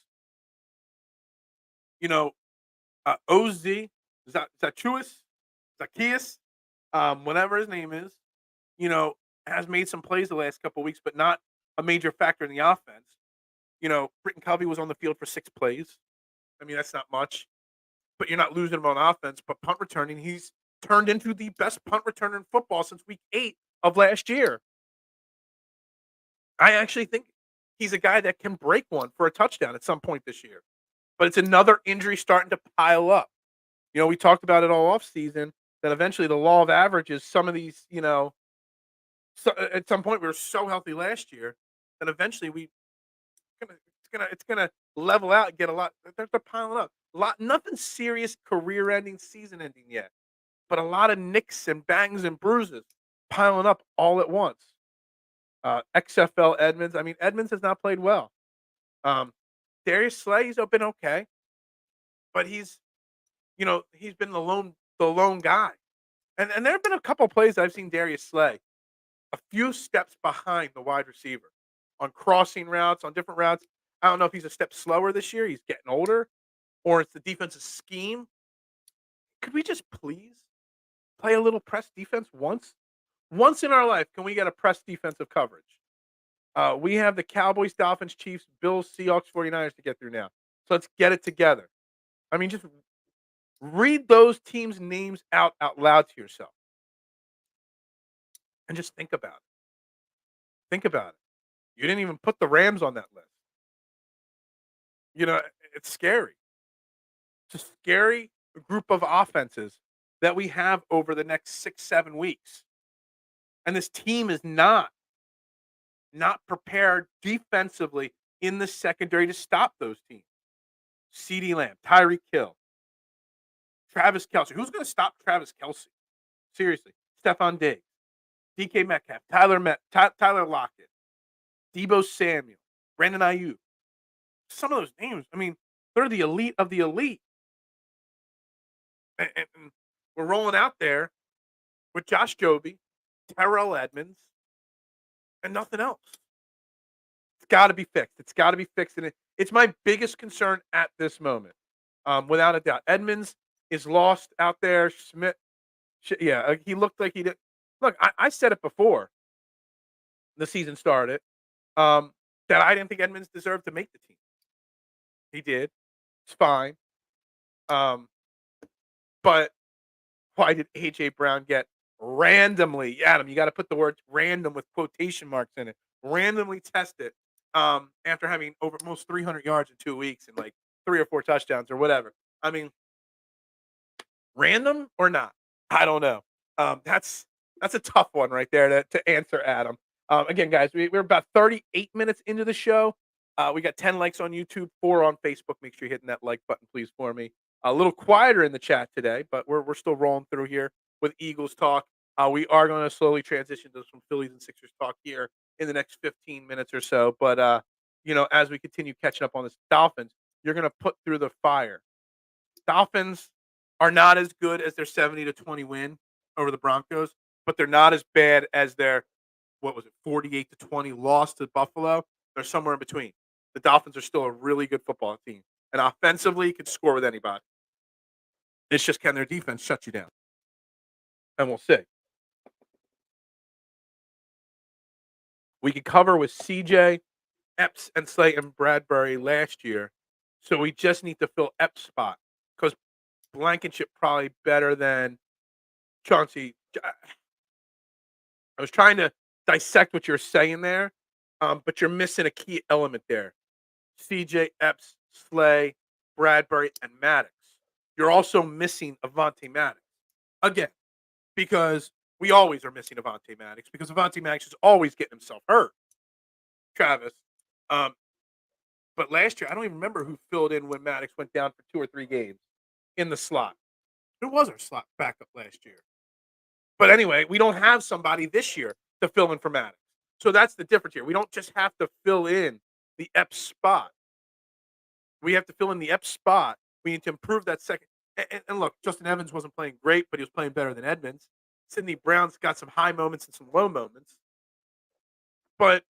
Oz, Zacchaeus, whatever his name is, has made some plays the last couple of weeks, but not a major factor in the offense. Britton Covey was on the field for 6 plays. I mean, that's not much. but you're not losing him on offense. But punt returning, he's turned into the best punt returner in football since week 8 of last year. I actually think he's a guy that can break one for a touchdown at some point this year. But it's another injury starting to pile up. We talked about it all off season that eventually the law of averages, some of these, so, at some point we were so healthy last year that eventually it's gonna level out and get a lot. They're piling up. Nothing serious, career-ending, season-ending yet, but a lot of nicks and bangs and bruises piling up all at once. XFL Edmonds. I mean, Edmonds has not played well. Um, Darius Slay, he's been okay, but he's been the lone guy. And there have been a couple plays I've seen Darius Slay a few steps behind the wide receiver on crossing routes, on different routes. I don't know if he's a step slower this year. He's getting older, or it's the defensive scheme. Could we just please play a little press defense once? Once in our life, can we get a press defensive coverage? We have the Cowboys, Dolphins, Chiefs, Bills, Seahawks, 49ers to get through now. So let's get it together. I mean, just read those teams' names out loud to yourself and just think about it. Think about it. You didn't even put the Rams on that list. It's scary. It's a scary group of offenses that we have over the next 6, 7 weeks. And this team is not prepared defensively in the secondary to stop those teams. CeeDee Lamb, Tyreek Hill, Travis Kelce. Who's going to stop Travis Kelce? Seriously. Stephon Diggs, DK Metcalf, Tyler Lockett, Deebo Samuel, Brandon Ayuk. Some of those names, I mean, they're the elite of the elite. And we're rolling out there with Josh Joby, Terrell Edmonds, and nothing else. It's got to be fixed. It's got to be fixed. And it's my biggest concern at this moment, without a doubt. Edmonds is lost out there. Smith, he looked like he did. Look, I said it before the season started, that I didn't think Edmonds deserved to make the team. He did. It's fine. But why did A.J. Brown get randomly, Adam, you got to put the word random with quotation marks in it, randomly tested after having over almost 300 yards in 2 weeks and like 3 or 4 touchdowns or whatever? I mean, random or not? I don't know. That's a tough one right there to answer, Adam. Again, guys, we're about 38 minutes into the show. We got 10 likes on YouTube, 4 on Facebook. Make sure you're hitting that like button, please, for me. A little quieter in the chat today, but we're still rolling through here with Eagles talk. We are going to slowly transition to some Phillies and Sixers talk here in the next 15 minutes or so. But as we continue catching up on this Dolphins, you're going to put through the fire. Dolphins are not as good as their 70-20 win over the Broncos, but they're not as bad as their 48-20 loss to Buffalo. They're somewhere in between. The Dolphins are still a really good football team, and offensively can score with anybody. It's just, can their defense shut you down? And we'll see. We could cover with CJ, Epps, and Slay and Bradbury last year, so we just need to fill Epps' spot because Blankenship probably better than Chauncey. I was trying to dissect what you're saying there, but you're missing a key element there. CJ, Epps, Slay, Bradbury, and Maddox. You're also missing Avonte Maddox. Again, because we always are missing Avonte Maddox because Avonte Maddox is always getting himself hurt. Travis. But last year, I don't even remember who filled in when Maddox went down for 2 or 3 games in the slot. Who was our slot backup last year? But anyway, we don't have somebody this year to fill in for Maddox. So that's the difference here. We don't just have to fill in the Epps spot. We have to fill in the Epps spot. We need to improve that second. And look, Justin Evans wasn't playing great, but he was playing better than Edmonds. Sidney Brown's got some high moments and some low moments. But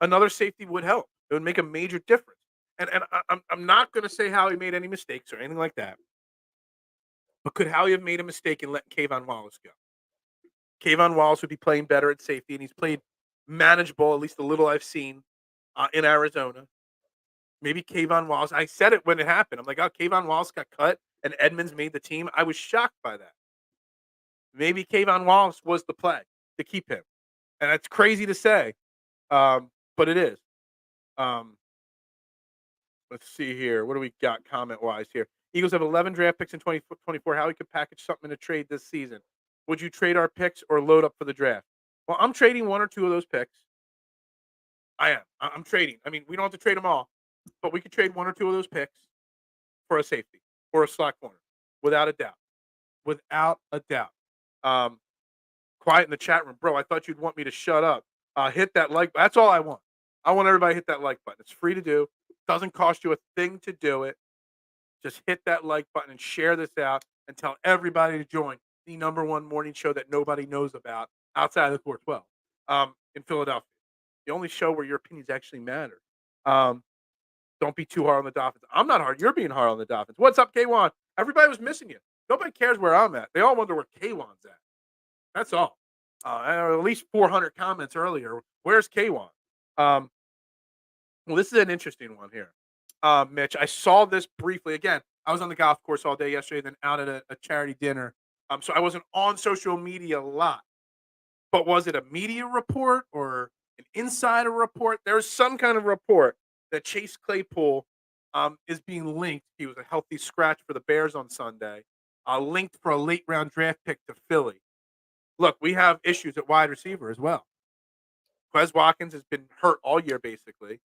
another safety would help. It would make a major difference. And I'm not going to say Howie made any mistakes or anything like that. But could Howie have made a mistake in letting Kayvon Wallace go? Kayvon Wallace would be playing better at safety, and he's played manageable, at least a little I've seen, in Arizona. Maybe Kayvon Wallace. I said it when it happened. I'm like, oh, Kayvon Wallace got cut, and Edmonds made the team, I was shocked by that. Maybe Kayvon Wallace was the play to keep him, and that's crazy to say, but it is. Um, let's see here. What do we got comment wise here? Eagles have 11 draft picks in 2024. How we could package something in a trade this season? Would you trade our picks or load up for the draft? Well, I'm trading one or two of those picks. I am. I'm trading. I mean, we don't have to trade them all, but we could trade one or two of those picks for a safety or a slot corner, without a doubt. Without a doubt. Um, quiet in the chat room, bro. I thought you'd want me to shut up. Hit that like. That's all I want. I want everybody to hit that like button. It's free to do. Doesn't cost you a thing to do it. Just hit that like button and share this out and tell everybody to join the number one morning show that nobody knows about outside of the 412 in Philadelphia. The only show where your opinions actually matter. Don't be too hard on the Dolphins. I'm not hard. You're being hard on the Dolphins. What's up, K1? Everybody was missing you. Nobody cares where I'm at. They all wonder where K1's at. That's all. At least 400 comments earlier. Where's K1? Well, this is an interesting one here. Mitch, I saw this briefly. Again, I was on the golf course all day yesterday, then out at a charity dinner. So I wasn't on social media a lot. But was it a media report or an insider report? There's some kind of report that Chase Claypool is being linked. He was a healthy scratch for the Bears on Sunday. Linked for a late round draft pick to Philly. Look, we have issues at wide receiver as well. Quez Watkins has been hurt all year, basically.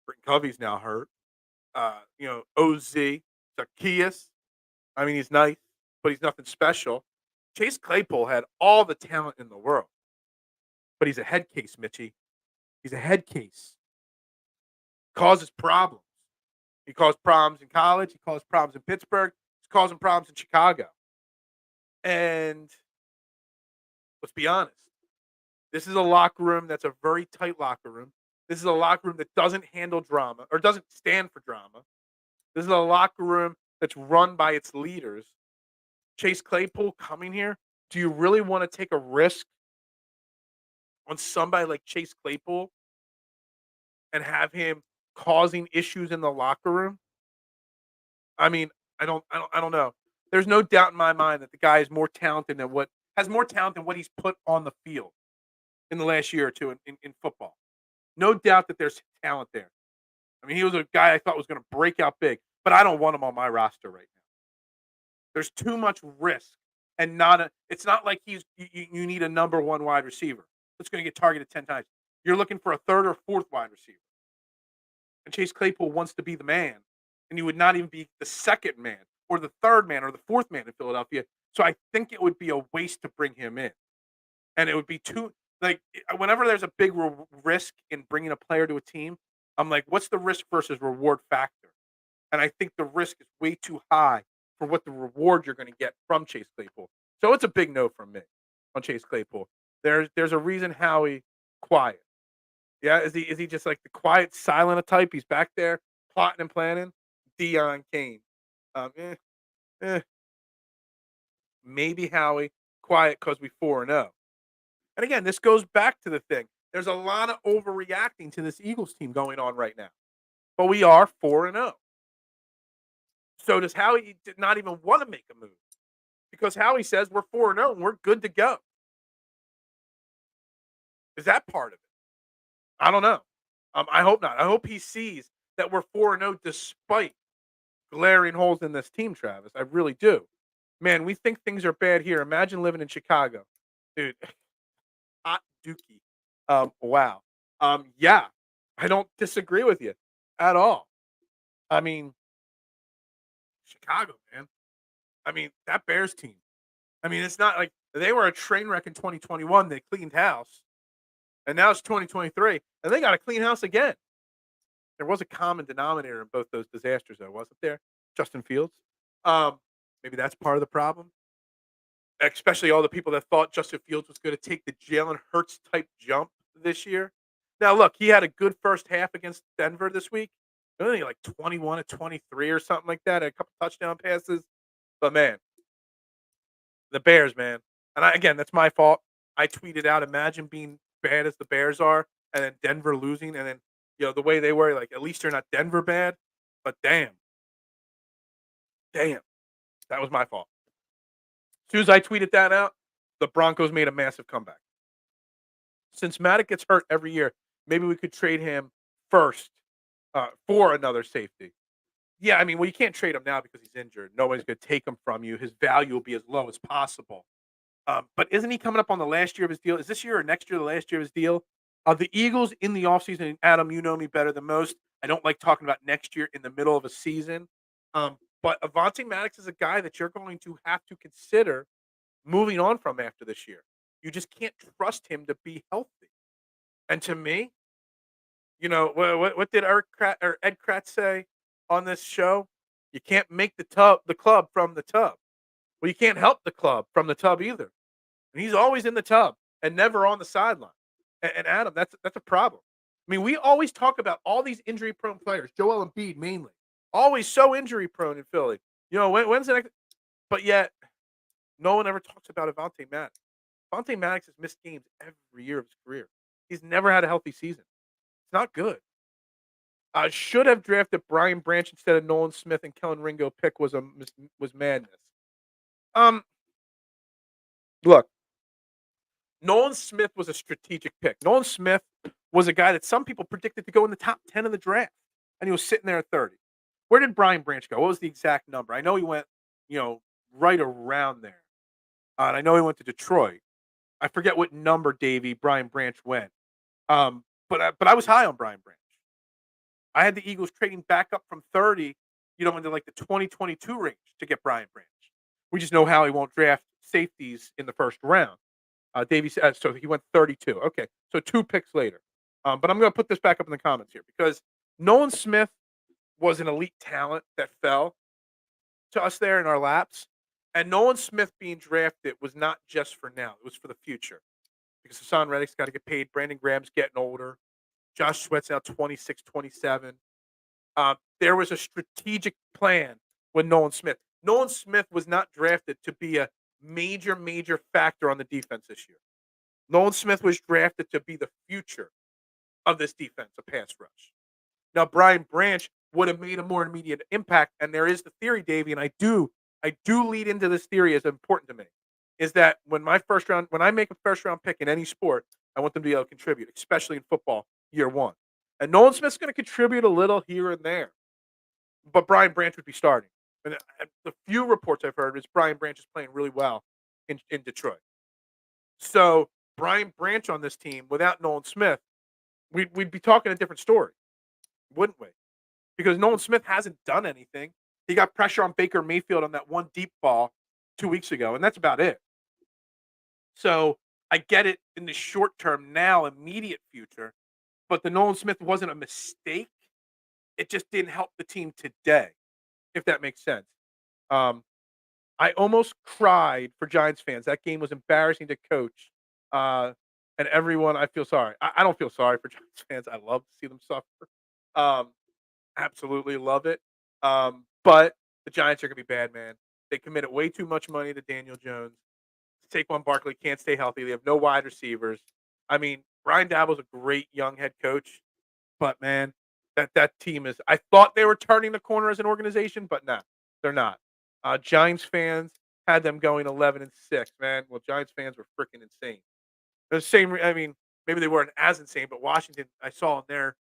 Britton Covey's now hurt. OZ, Zacchaeus. I mean, he's nice, but he's nothing special. Chase Claypool had all the talent in the world, but he's a head case, Mitchie. He's a head case. Causes problems. He caused problems in college. He caused problems in Pittsburgh. He's causing problems in Chicago. And let's be honest. This is a locker room that's a very tight locker room. This is a locker room that doesn't handle drama or doesn't stand for drama. This is a locker room that's run by its leaders. Chase Claypool coming here. Do you really want to take a risk on somebody like Chase Claypool and have him causing issues in the locker room? I mean, I don't know. There's no doubt in my mind that the guy is more talented than what he's put on the field in the last year or two in football. No doubt that there's talent there. I mean, he was a guy I thought was going to break out big, but I don't want him on my roster right now. There's too much risk, and it's not like you need a number one wide receiver that's going to get targeted 10 times. You're looking for a third or fourth wide receiver. And Chase Claypool wants to be the man, and he would not even be the second man or the third man or the fourth man in Philadelphia. So I think it would be a waste to bring him in. And it would be whenever there's a big risk in bringing a player to a team, I'm like, what's the risk versus reward factor? And I think the risk is way too high for what the reward you're going to get from Chase Claypool. So it's a big no from me on Chase Claypool. There's a reason Howie quiet. Yeah, is he just like the quiet, silent type? He's back there plotting and planning. Deion Kane. Maybe Howie quiet because we 4-0. And again, this goes back to the thing. There's a lot of overreacting to this Eagles team going on right now. But we are 4-0. So does Howie not even want to make a move? Because Howie says we're 4-0 and we're good to go. Is that part of it? I don't know. I hope not. I hope he sees that we're 4-0 despite glaring holes in this team, Travis. I really do. Man, we think things are bad here. Imagine living in Chicago. Dude, hot dookie. Wow. Yeah, I don't disagree with you at all. I mean, Chicago, man. I mean, that Bears team. I mean, it's not like they were a train wreck in 2021. They cleaned house. And now it's 2023, and they got a clean house again. There was a common denominator in both those disasters, though, wasn't there? Justin Fields. Maybe that's part of the problem. Especially all the people that thought Justin Fields was going to take the Jalen Hurts type jump this year. Now, look, he had a good first half against Denver this week. Only like 21-23 or something like that. A couple touchdown passes. But, man, the Bears, man. And again, that's my fault. I tweeted out, imagine being bad as the Bears are, and then Denver losing, and then the way they were, like at least they're not Denver bad, but damn, That was my fault. As soon as I tweeted that out, the Broncos made a massive comeback. Since Maddox gets hurt every year, maybe we could trade him first for another safety. Yeah, I mean, well, you can't trade him now because he's injured. Nobody's going to take him from you. His value will be as low as possible. But isn't he coming up on the last year of his deal? Is this year or next year the last year of his deal? The Eagles in the offseason, and Adam, you know me better than most. I don't like talking about next year in the middle of a season. But Avonte Maddox is a guy that you're going to have to consider moving on from after this year. You just can't trust him to be healthy. And to me, what did Ed Kratz say on this show? You can't make the club from the tub. Well, you can't help the club from the tub either. And he's always in the tub and never on the sideline. And Adam, that's a problem. I mean, we always talk about all these injury-prone players, Joel Embiid mainly, always so injury-prone in Philly. When's the next? But yet, no one ever talks about Avonte Maddox. Avonte Maddox has missed games every year of his career. He's never had a healthy season. It's not good. Should have drafted Brian Branch instead of Nolan Smith and Kellen Ringo pick was madness. Look, Nolan Smith was a strategic pick. Nolan Smith was a guy that some people predicted to go in the top 10 of the draft, and he was sitting there at 30. Where did Brian Branch go? What was the exact number? I know he went, right around there. And I know he went to Detroit. I forget what number, Davey, Brian Branch went. But I was high on Brian Branch. I had the Eagles trading back up from 30, into like the 2022 range to get Brian Branch. We just know how he won't draft safeties in the first round. Davey said, so he went 32. Okay, so 2 picks later. But I'm going to put this back up in the comments here because Nolan Smith was an elite talent that fell to us there in our laps. And Nolan Smith being drafted was not just for now. It was for the future. Because Hassan Reddick's got to get paid. Brandon Graham's getting older. Josh Sweat's now 26, 27. There was a strategic plan with Nolan Smith. Nolan Smith was not drafted to be a major, major factor on the defense this year. Nolan Smith was drafted to be the future of this defense, a pass rush. Now, Brian Branch would have made a more immediate impact, and there is the theory, Davey, and I do lead into this theory as important to me, is that when I make a first round pick in any sport, I want them to be able to contribute, especially in football, year one. And Nolan Smith's going to contribute a little here and there, but Brian Branch would be starting. And the few reports I've heard is Brian Branch is playing really well in Detroit. So Brian Branch on this team without Nolan Smith, we'd be talking a different story, wouldn't we? Because Nolan Smith hasn't done anything. He got pressure on Baker Mayfield on that one deep ball 2 weeks ago, and that's about it. So I get it in the short term now, immediate future, but the Nolan Smith wasn't a mistake. It just didn't help the team today, if that makes sense. I almost cried for Giants fans. That game was embarrassing to coach. And everyone, I feel sorry. I don't feel sorry for Giants fans. I love to see them suffer. Absolutely love it. But the Giants are going to be bad, man. They committed way too much money to Daniel Jones. Saquon Barkley can't stay healthy. They have no wide receivers. I mean, Brian Daboll's a great young head coach, but man, that team is. I thought they were turning the corner as an organization, but no, they're not. Giants fans had them going 11-6. Man, well, Giants fans were freaking insane. The same. I mean, maybe they weren't as insane, but Washington, I saw in their,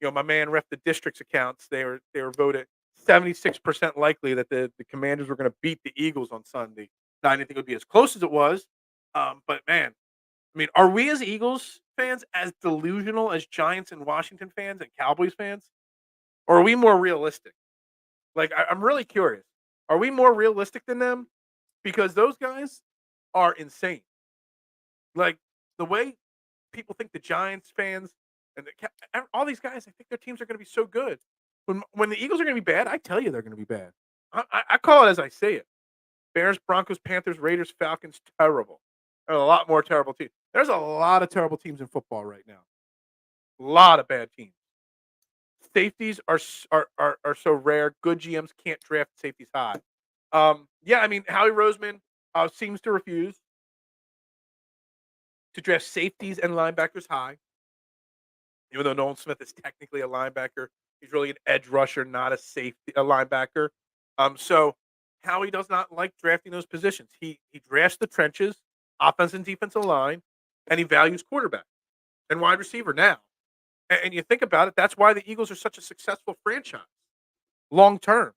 my man ref the district's accounts. They were voted 76% likely that the Commanders were going to beat the Eagles on Sunday. Now, I didn't think it would be as close as it was, but man, I mean, are we as Eagles fans as delusional as Giants and Washington fans and Cowboys fans, or are we more realistic? Like, I'm really curious. Are we more realistic than them? Because those guys are insane. Like the way people think the Giants fans and all these guys, I think their teams are going to be so good. When the Eagles are going to be bad, I tell you they're going to be bad. I call it as I say it. Bears, Broncos, Panthers, Raiders, Falcons, terrible. There's a lot more terrible teams. There's a lot of terrible teams in football right now. A lot of bad teams. Safeties are so rare. Good GMs can't draft safeties high. Yeah, I mean, Howie Roseman seems to refuse to draft safeties and linebackers high. Even though Nolan Smith is technically a linebacker, he's really an edge rusher, not a linebacker. So Howie does not like drafting those positions. He drafts the trenches, offense and defensive line, and he values quarterback and wide receiver now. And you think about it, that's why the Eagles are such a successful franchise long term,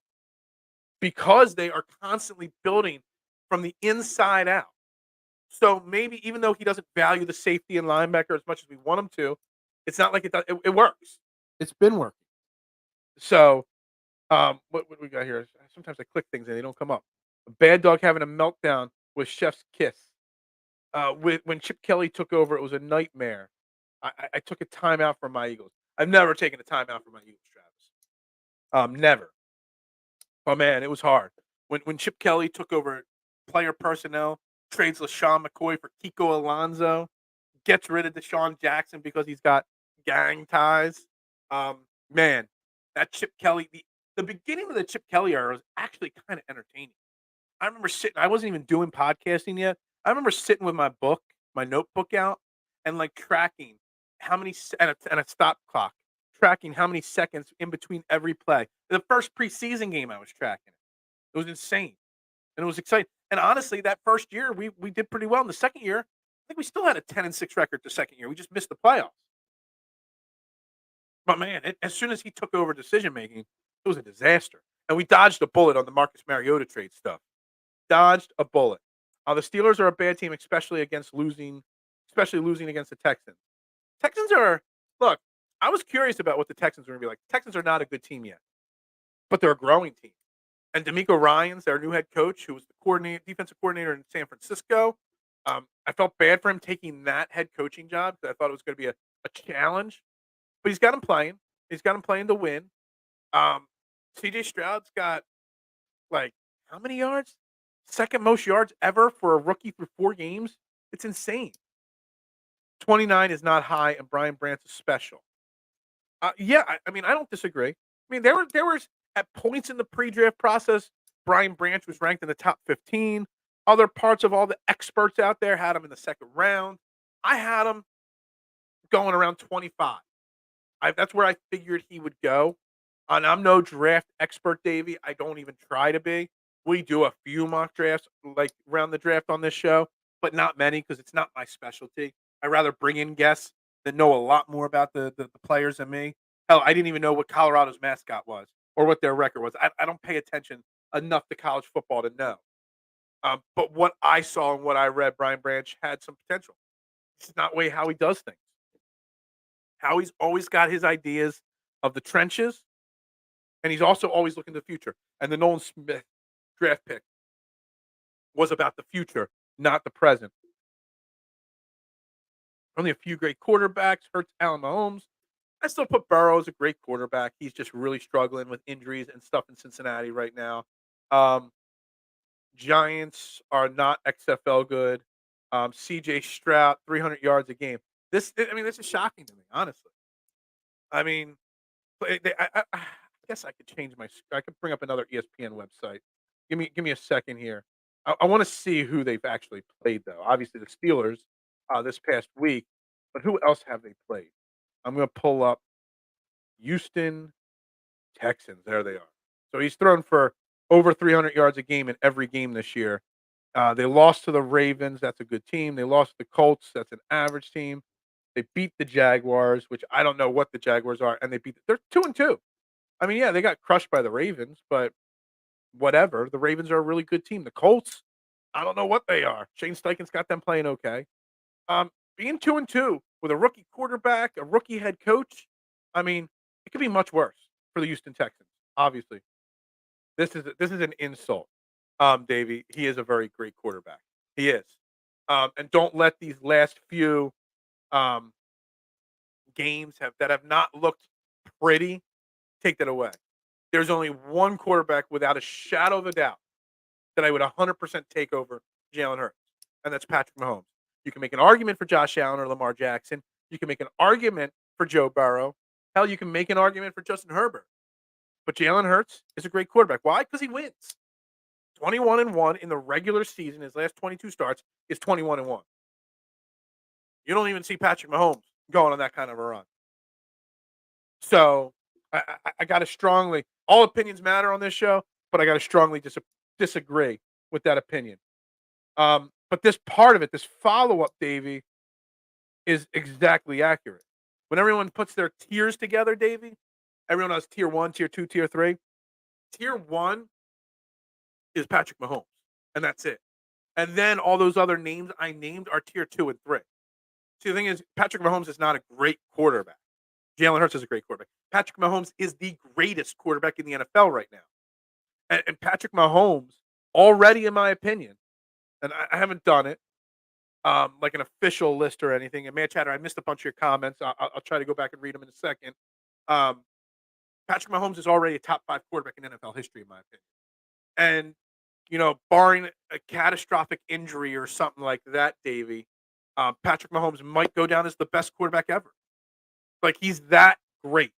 because they are constantly building from the inside out. So maybe even though he doesn't value the safety and linebacker as much as we want him to, it's not like it works. It's been working. So what we got here? Sometimes I click things and they don't come up. A bad dog having a meltdown with Chef's Kiss. When Chip Kelly took over, it was a nightmare. I took a timeout from my Eagles. I've never taken a timeout from my Eagles, Travis. Never. Oh man, it was hard. When Chip Kelly took over player personnel, trades LaShawn McCoy for Kiko Alonso, gets rid of Deshaun Jackson because he's got gang ties. Man, that Chip Kelly, the beginning of the Chip Kelly era was actually kind of entertaining. I remember sitting, I wasn't even doing podcasting yet. I remember sitting with my notebook out, and like tracking how many, and a stop clock, tracking how many seconds in between every play. The first preseason game, I was tracking it. It was insane, and it was exciting. And honestly, that first year, we did pretty well. In the second year, I think we still had a 10-6 record the second year. We just missed the playoffs. But man, as soon as he took over decision making, it was a disaster. And we dodged a bullet on the Marcus Mariota trade stuff. Dodged a bullet. The Steelers are a bad team, especially losing against the Texans. Texans are, look, I was curious about what the Texans were going to be like. The Texans are not a good team yet, but they're a growing team. And D'Amico Ryans, their new head coach, who was the defensive coordinator in San Francisco, I felt bad for him taking that head coaching job because I thought it was going to be a challenge. But he's got him playing. He's got him playing to win. CJ Stroud's got, like, how many yards? Second most yards ever for a rookie through 4 games. It's insane. 29 is not high, and Brian Brant's is special. Yeah, I mean, I don't disagree. I mean, there was at points in the pre-draft process, Brian Branch was ranked in the top 15. Other parts of all the experts out there had him in the second round. I had him going around 25. That's where I figured he would go. And I'm no draft expert, Davey. I don't even try to be. We do a few mock drafts, like around the draft on this show, but not many because it's not my specialty. I rather bring in guests that know a lot more about the players than me. Hell, I didn't even know what Colorado's mascot was or what their record was. I don't pay attention enough to college football to know. But what I saw and what I read, Brian Branch had some potential. It's not the way how he does things. Howie's always got his ideas of the trenches, and he's also always looking to the future. And the Nolan Smith draft pick was about the future, not the present. Only a few great quarterbacks. Hurts Allen Mahomes. I still put Burrow as a great quarterback. He's just really struggling with injuries and stuff in Cincinnati right now. Giants are not XFL good. CJ Stroud, 300 yards a game. This is shocking to me, honestly. I mean, I guess I could change I could bring up another ESPN website. Give me a second here. I want to see who they've actually played, though. Obviously, the Steelers this past week, but who else have they played? I'm going to pull up Houston Texans. There they are. So he's thrown for over 300 yards a game in every game this year. They lost to the Ravens. That's a good team. They lost to the Colts. That's an average team. They beat the Jaguars, which I don't know what the Jaguars are, and they're 2-2. I mean, yeah, they got crushed by the Ravens, but whatever. The Ravens are a really good team. The Colts, I don't know what they are. Shane Steichen's got them playing okay. Being 2-2 with a rookie quarterback, a rookie head coach, I mean, it could be much worse for the Houston Texans. Obviously, this is an insult, Davey. He is a very great quarterback. He is, and don't let these last few games that have not looked pretty take that away. There's only one quarterback without a shadow of a doubt that I would 100% take over Jalen Hurts, and that's Patrick Mahomes. You can make an argument for Josh Allen or Lamar Jackson. You can make an argument for Joe Burrow. Hell, you can make an argument for Justin Herbert. But Jalen Hurts is a great quarterback. Why? Because he wins. 21-1 in the regular season. His last 22 starts is 21-1. You don't even see Patrick Mahomes going on that kind of a run. So I got to strongly, all opinions matter on this show, but I got to strongly disagree with that opinion. But this part of it, this follow up, Davey, is exactly accurate. When everyone puts their tiers together, Davey, everyone has tier one, tier two, tier three. Tier one is Patrick Mahomes, and that's it. And then all those other names I named are tier two and three. See, the thing is, Patrick Mahomes is not a great quarterback. Jalen Hurts is a great quarterback. Patrick Mahomes is the greatest quarterback in the NFL right now. And Patrick Mahomes, already, in my opinion, and I haven't done it, like an official list or anything. And Man Chatter, I missed a bunch of your comments. I'll try to go back and read them in a second. Um, Patrick Mahomes is already a top five quarterback in NFL history, in my opinion. And, barring a catastrophic injury or something like that, Davey, Patrick Mahomes might go down as the best quarterback ever. Like, he's that great.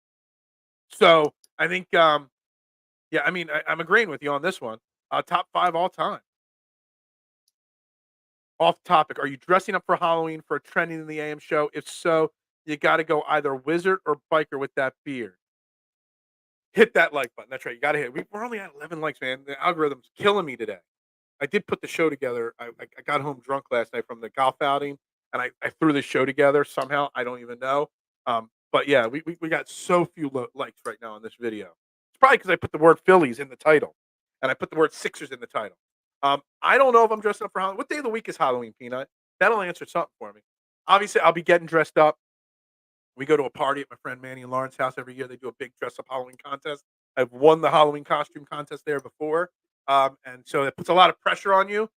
So I think, yeah, I mean, I'm agreeing with you on this one. Top five all time. Off topic, are you dressing up for Halloween for a Trending in the AM show? If so, you got to go either wizard or biker with that beard. Hit that like button. That's right. You got to hit. We're only at 11 likes, man. The algorithm's killing me today. I did put the show together. I got home drunk last night from the golf outing, and I threw the show together somehow. I don't even know. But yeah, we got so few likes right now on this video. It's probably because I put the word Phillies in the title, and I put the word Sixers in the title. I don't know if I'm dressing up for Halloween. What day of the week is Halloween, Peanut? That'll answer something for me. Obviously, I'll be getting dressed up. We go to a party at my friend Manny and Lauren's house every year. They do a big dress up Halloween contest. I've won the Halloween costume contest there before. And so it puts a lot of pressure on you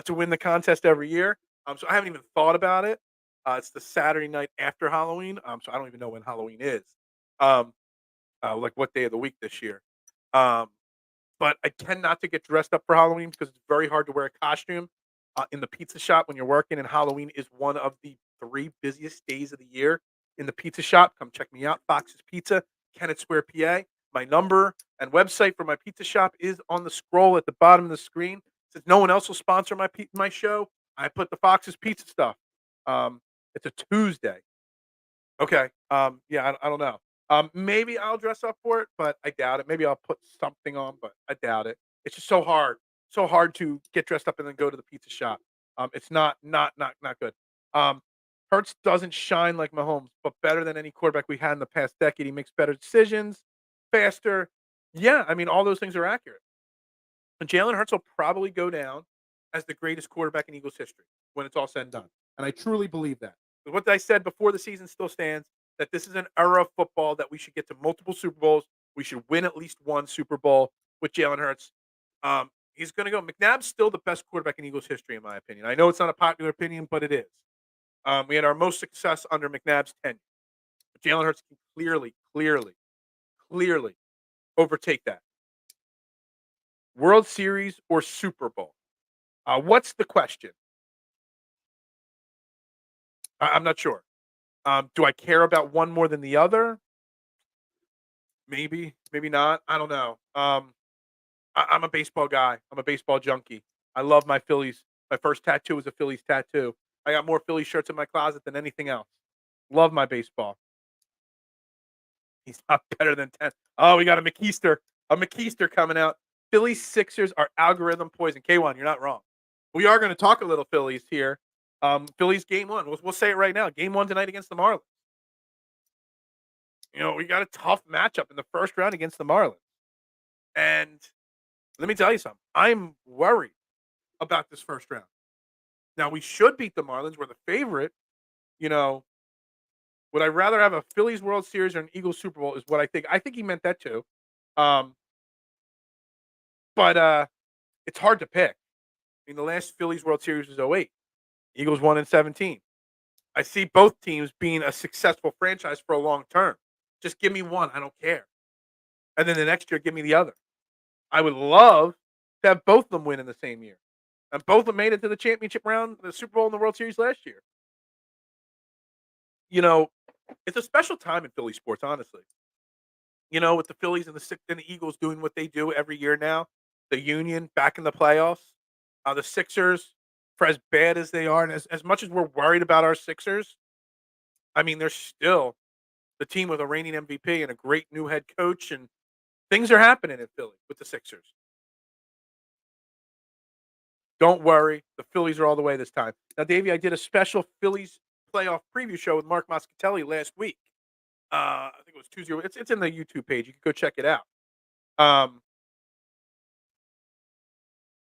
to win the contest every year. So I haven't even thought about it. It's the Saturday night after Halloween. So I don't even know when Halloween is. Um, like what day of the week this year. Um, but I tend not to get dressed up for Halloween because it's very hard to wear a costume in the pizza shop when you're working. And Halloween is one of the three busiest days of the year in the pizza shop. Come check me out, Fox's Pizza, Kennett Square, PA. My number and website for my pizza shop is on the scroll at the bottom of the screen. Since no one else will sponsor my show, I put the Fox's Pizza stuff. It's a Tuesday. Okay. Yeah, I don't know. Maybe I'll dress up for it, but I doubt it. Maybe I'll put something on, but I doubt it. It's just so hard to get dressed up and then go to the pizza shop. It's not good. Um, Hurts doesn't shine like Mahomes, but better than any quarterback we had in the past decade. He makes better decisions, faster. Yeah, I mean, all those things are accurate. And Jalen Hurts will probably go down as the greatest quarterback in Eagles history when it's all said and done. And I truly believe that. But what I said before the season still stands, that this is an era of football that we should get to multiple Super Bowls. We should win at least one Super Bowl with Jalen Hurts. He's going to go. McNabb's still the best quarterback in Eagles history, in my opinion. I know it's not a popular opinion, but it is. We had our most success under McNabb's tenure. But Jalen Hurts can clearly overtake that. World Series or Super Bowl? What's the question? I'm not sure. Do I care about one more than the other? Maybe not. I don't know. I'm a baseball guy. I'm a baseball junkie. I love my Phillies. My first tattoo was a Phillies tattoo. I got more Phillies shirts in my closet than anything else. Love my baseball. He's not better than 10. Oh, we got a McKeister. A McKeister coming out. Phillies Sixers are algorithm poison. K1, you're not wrong. We are going to talk a little Phillies here. Phillies game one. We'll say it right now. Game one tonight against the Marlins. We got a tough matchup in the first round against the Marlins. And let me tell you something. I'm worried about this first round. Now, we should beat the Marlins. We're the favorite. Would I rather have a Phillies World Series or an Eagles Super Bowl is what I think. I think he meant that too. But it's hard to pick. I mean, the last Phillies World Series was 08. Eagles won in 17. I see both teams being a successful franchise for a long term. Just give me one. I don't care. And then the next year, give me the other. I would love to have both of them win in the same year. And both of them made it to the championship round, the Super Bowl and the World Series last year. It's a special time in Philly sports, honestly. With the Phillies and the Eagles doing what they do every year now, the Union back in the playoffs, the Sixers, for as bad as they are, and as much as we're worried about our Sixers, I mean, they're still the team with a reigning MVP and a great new head coach, and things are happening in Philly with the Sixers. Don't worry. The Phillies are all the way this time. Now, Davey, I did a special Phillies playoff preview show with Mark Moscatelli last week. I think it was Tuesday. It's in the YouTube page. You can go check it out.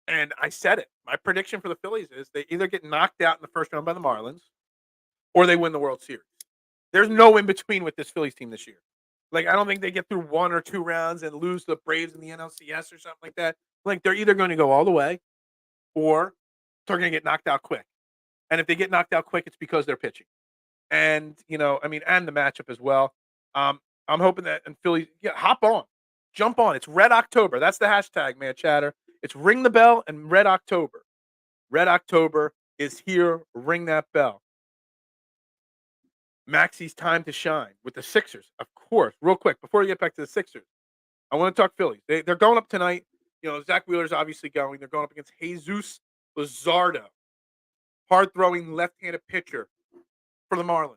And I said it. My prediction for the Phillies is they either get knocked out in the first round by the Marlins or they win the World Series. There's no in between with this Phillies team this year. Like, I don't think they get through one or two rounds and lose the Braves in the NLCS or something like that. Like, they're either going to go all the way or they're going to get knocked out quick. And if they get knocked out quick, it's because they're pitching. And, and the matchup as well. I'm hoping that in Philly, hop on, jump on. It's Red October. That's the hashtag, man, chatter. It's ring the bell and Red October. Red October is here. Ring that bell. Maxey's time to shine with the Sixers, of course. Real quick, before we get back to the Sixers, I want to talk Phillies. They're going up tonight. Zach Wheeler's obviously going. They're going up against Jesus Luzardo, hard-throwing left-handed pitcher for the Marlins.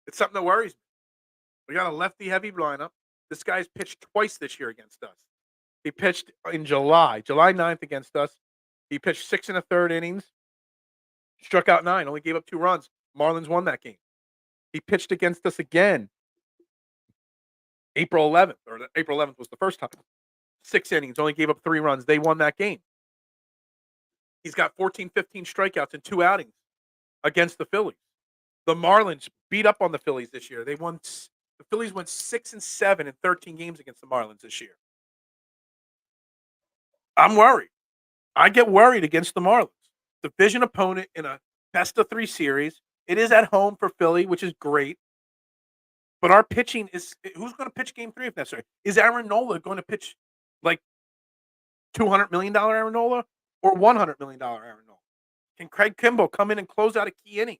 It's something that worries me. We got a lefty-heavy lineup. This guy's pitched twice this year against us. He pitched in July 9th against us. He pitched 6 1/3 innings, struck out 9, only gave up 2 runs. Marlins won that game. He pitched against us again April 11th, or April 11th was the first time. 6 innings, only gave up 3 runs. They won that game. He's got 14, 15 strikeouts in 2 outings against the Phillies. The Marlins beat up on the Phillies this year. The Phillies went 6-7 in 13 games against the Marlins this year. I'm worried. I get worried against the Marlins. Division opponent in a best-of-3 series. It is at home for Philly, which is great. But our pitching is – who's going to pitch Game 3 if necessary? Is Aaron Nola going to pitch like $200 million Aaron Nola or $100 million Aaron Nola? Can Craig Kimbrell come in and close out a key inning?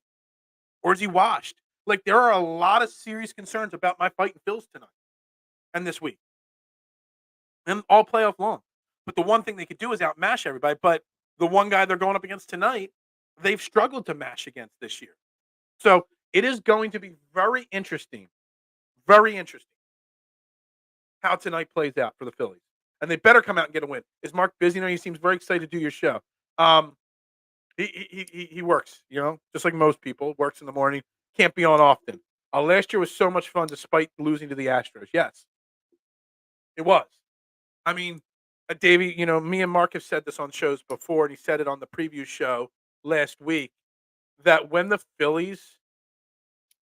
Or is he washed? Like, there are a lot of serious concerns about my fighting Phils tonight and this week. And all playoff long. But the one thing they could do is outmash everybody. But the one guy they're going up against tonight, they've struggled to mash against this year. So it is going to be very interesting how tonight plays out for the Phillies. And they better come out and get a win. Is Mark busy now? He seems very excited to do your show. He works, just like most people, works in the morning, can't be on often. Last year was so much fun despite losing to the Astros. Yes, it was. I mean, Davey, me and Mark have said this on shows before, and he said it on the preview show last week, that when the Phillies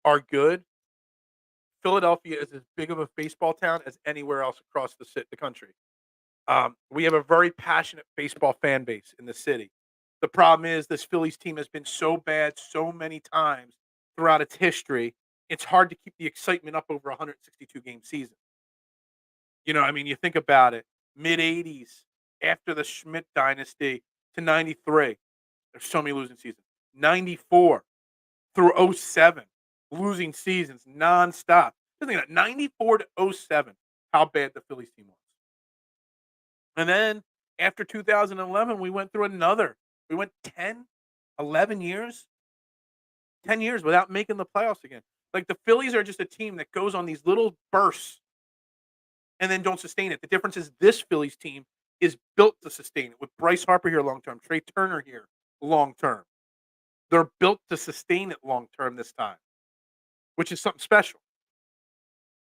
are good, Philadelphia is as big of a baseball town as anywhere else across the country. We have a very passionate baseball fan base in the city. The problem is this Phillies team has been so bad so many times throughout its history, it's hard to keep the excitement up over a 162-game season. You think about it, mid-'80s, after the Schmidt dynasty to 93, there's so many losing seasons. 94 through 07, losing seasons nonstop. Just think of that, 94 to 07, how bad the Phillies team was. And then after 2011, we went 10, 11 years, 10 years without making the playoffs again. Like, the Phillies are just a team that goes on these little bursts and then don't sustain it. The difference is this Phillies team is built to sustain it, with Bryce Harper here long-term, Trey Turner here long-term. They're built to sustain it long-term this time, which is something special.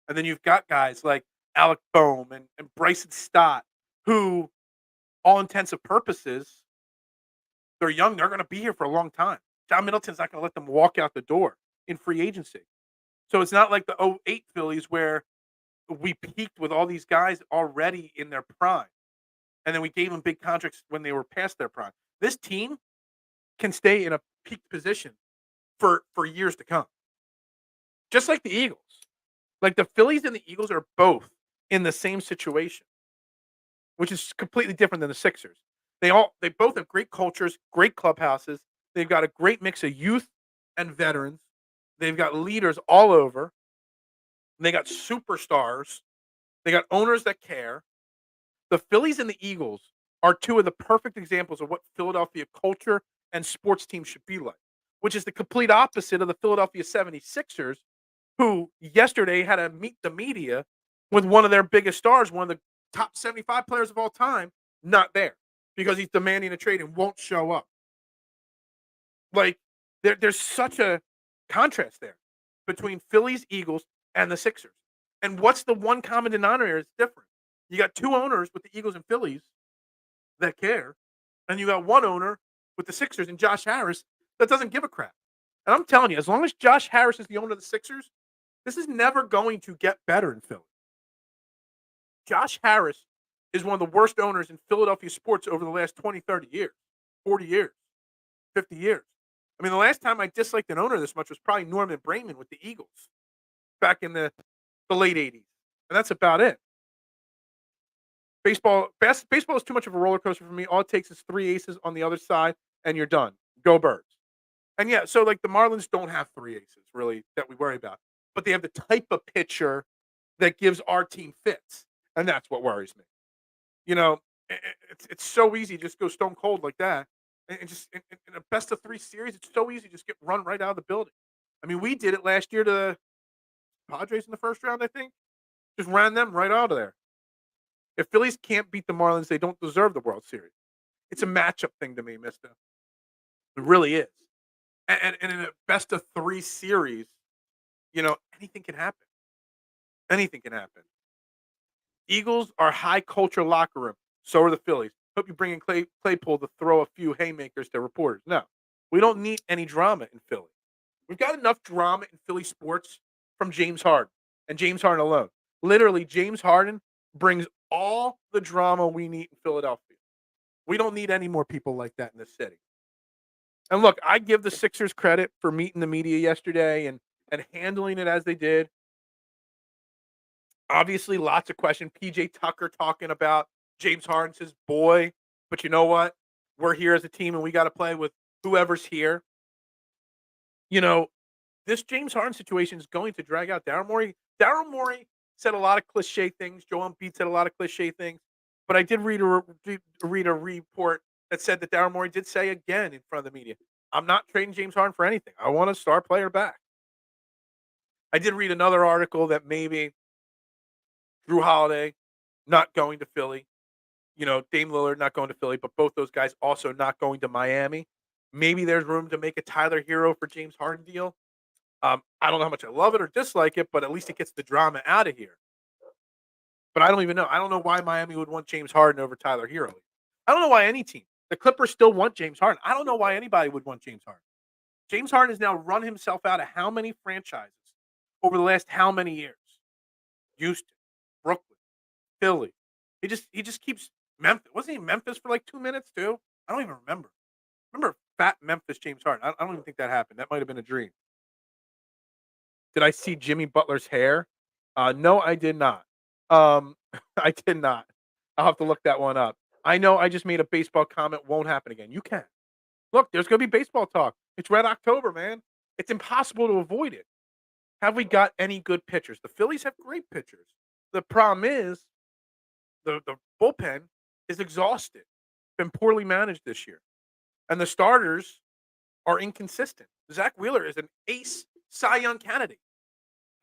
And then you've got guys like Alec Boehm and Bryson Stott, who, all intents and purposes, they're young. They're going to be here for a long time. John Middleton's not going to let them walk out the door in free agency. So it's not like the 2008 Phillies where we peaked with all these guys already in their prime, and then we gave them big contracts when they were past their prime. This team can stay in a peak position for years to come. Just like the Eagles. Like, the Phillies and the Eagles are both in the same situation, which is completely different than the Sixers. They both have great cultures, great clubhouses. They've got a great mix of youth and veterans. They've got leaders all over. They got superstars. They got owners that care. The Phillies and the Eagles are two of the perfect examples of what Philadelphia culture and sports teams should be like, which is the complete opposite of the Philadelphia 76ers, who yesterday had to meet the media with one of their biggest stars, one of the top 75 players of all time, not there. because he's demanding a trade and won't show up. Like, there's such a contrast there between Phillies, Eagles, and the Sixers. And what's the one common denominator that's different? You got two owners with the Eagles and Phillies that care, and you got one owner with the Sixers and Josh Harris that doesn't give a crap. And I'm telling you, as long as Josh Harris is the owner of the Sixers, this is never going to get better in Philly. Josh Harris is one of the worst owners in Philadelphia sports over the last 20, 30 years, 40 years, 50 years. I mean, the last time I disliked an owner this much was probably Norman Brayman with the Eagles back in the late 80s. And that's about it. Baseball is too much of a roller coaster for me. All it takes is 3 aces on the other side, and you're done. Go Birds. And yeah, so like the Marlins don't have 3 aces really that we worry about, but they have the type of pitcher that gives our team fits, and that's what worries me. You know, it's so easy to just go stone cold like that, and just in a best of 3 series, it's so easy to just get run right out of the building. I mean, we did it last year to the Padres in the first round, I think. Just ran them right out of there. If Phillies can't beat the Marlins, they don't deserve the World Series. It's a matchup thing to me, mister. It really is. And in a best of 3 series, anything can happen. Anything can happen. Eagles are high culture locker room. So are the Phillies. Hope you bring in Claypool to throw a few haymakers to reporters. No, we don't need any drama in Philly. We've got enough drama in Philly sports from James Harden and James Harden alone. Literally, James Harden brings all the drama we need in Philadelphia. We don't need any more people like that in this city. And look, I give the Sixers credit for meeting the media yesterday and handling it as they did. Obviously, lots of questions. PJ Tucker talking about James Harden's his boy. But you know what? We're here as a team, and we got to play with whoever's here. This James Harden situation is going to drag out. Daryl Morey said a lot of cliche things. Joel Embiid said a lot of cliche things. But I did read a report that said that Daryl Morey did say again in front of the media, I'm not trading James Harden for anything. I want a star player back. I did read another article that maybe Drew Holiday not going to Philly. Dame Lillard not going to Philly, but both those guys also not going to Miami. Maybe there's room to make a Tyler Hero for James Harden deal. I don't know how much I love it or dislike it, but at least it gets the drama out of here. But I don't even know. I don't know why Miami would want James Harden over Tyler Hero. I don't know why any team. The Clippers still want James Harden. I don't know why anybody would want James Harden. James Harden has now run himself out of how many franchises over the last how many years? Houston, Brooklyn, Philly. He just keeps Memphis. Wasn't he in Memphis for like 2 minutes too? I don't even remember. Remember fat Memphis James Harden? I don't even think that happened. That might have been a dream. Did I see Jimmy Butler's hair? No, I did not. I did not. I'll have to look that one up. I know I just made a baseball comment. Won't happen again. You can. Look, there's going to be baseball talk. It's Red October, man. It's impossible to avoid it. Have we got any good pitchers? The Phillies have great pitchers. The problem is the bullpen is exhausted. Been poorly managed this year. And the starters are inconsistent. Zach Wheeler is an ace Cy Young candidate.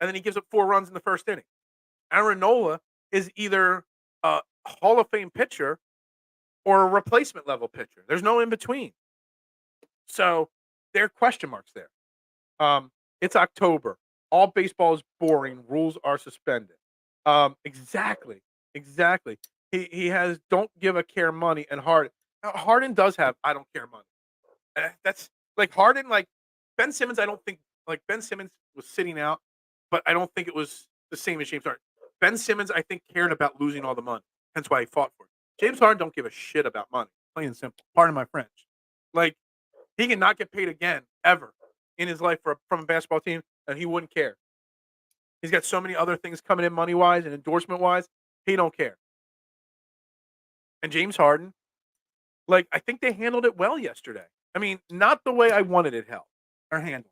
And then he gives up 4 runs in the first inning. Aaron Nola is either a Hall of Fame pitcher or a replacement level pitcher. There's no in between. So there are question marks there. It's October. All baseball is boring. Rules are suspended. Exactly. He has don't give a care money and Harden. Harden does have I don't care money. That's like Harden, like Ben Simmons. I don't think like Ben Simmons was sitting out, but I don't think it was the same as James Harden. Ben Simmons, I think, cared about losing all the money. Hence why he fought for it. James Harden don't give a shit about money. Plain and simple. Pardon my French. Like, he can not get paid again, ever, in his life from a basketball team, and he wouldn't care. He's got so many other things coming in money-wise and endorsement-wise, he don't care. And James Harden, like, I think they handled it well yesterday. I mean, not the way I wanted it held or handled.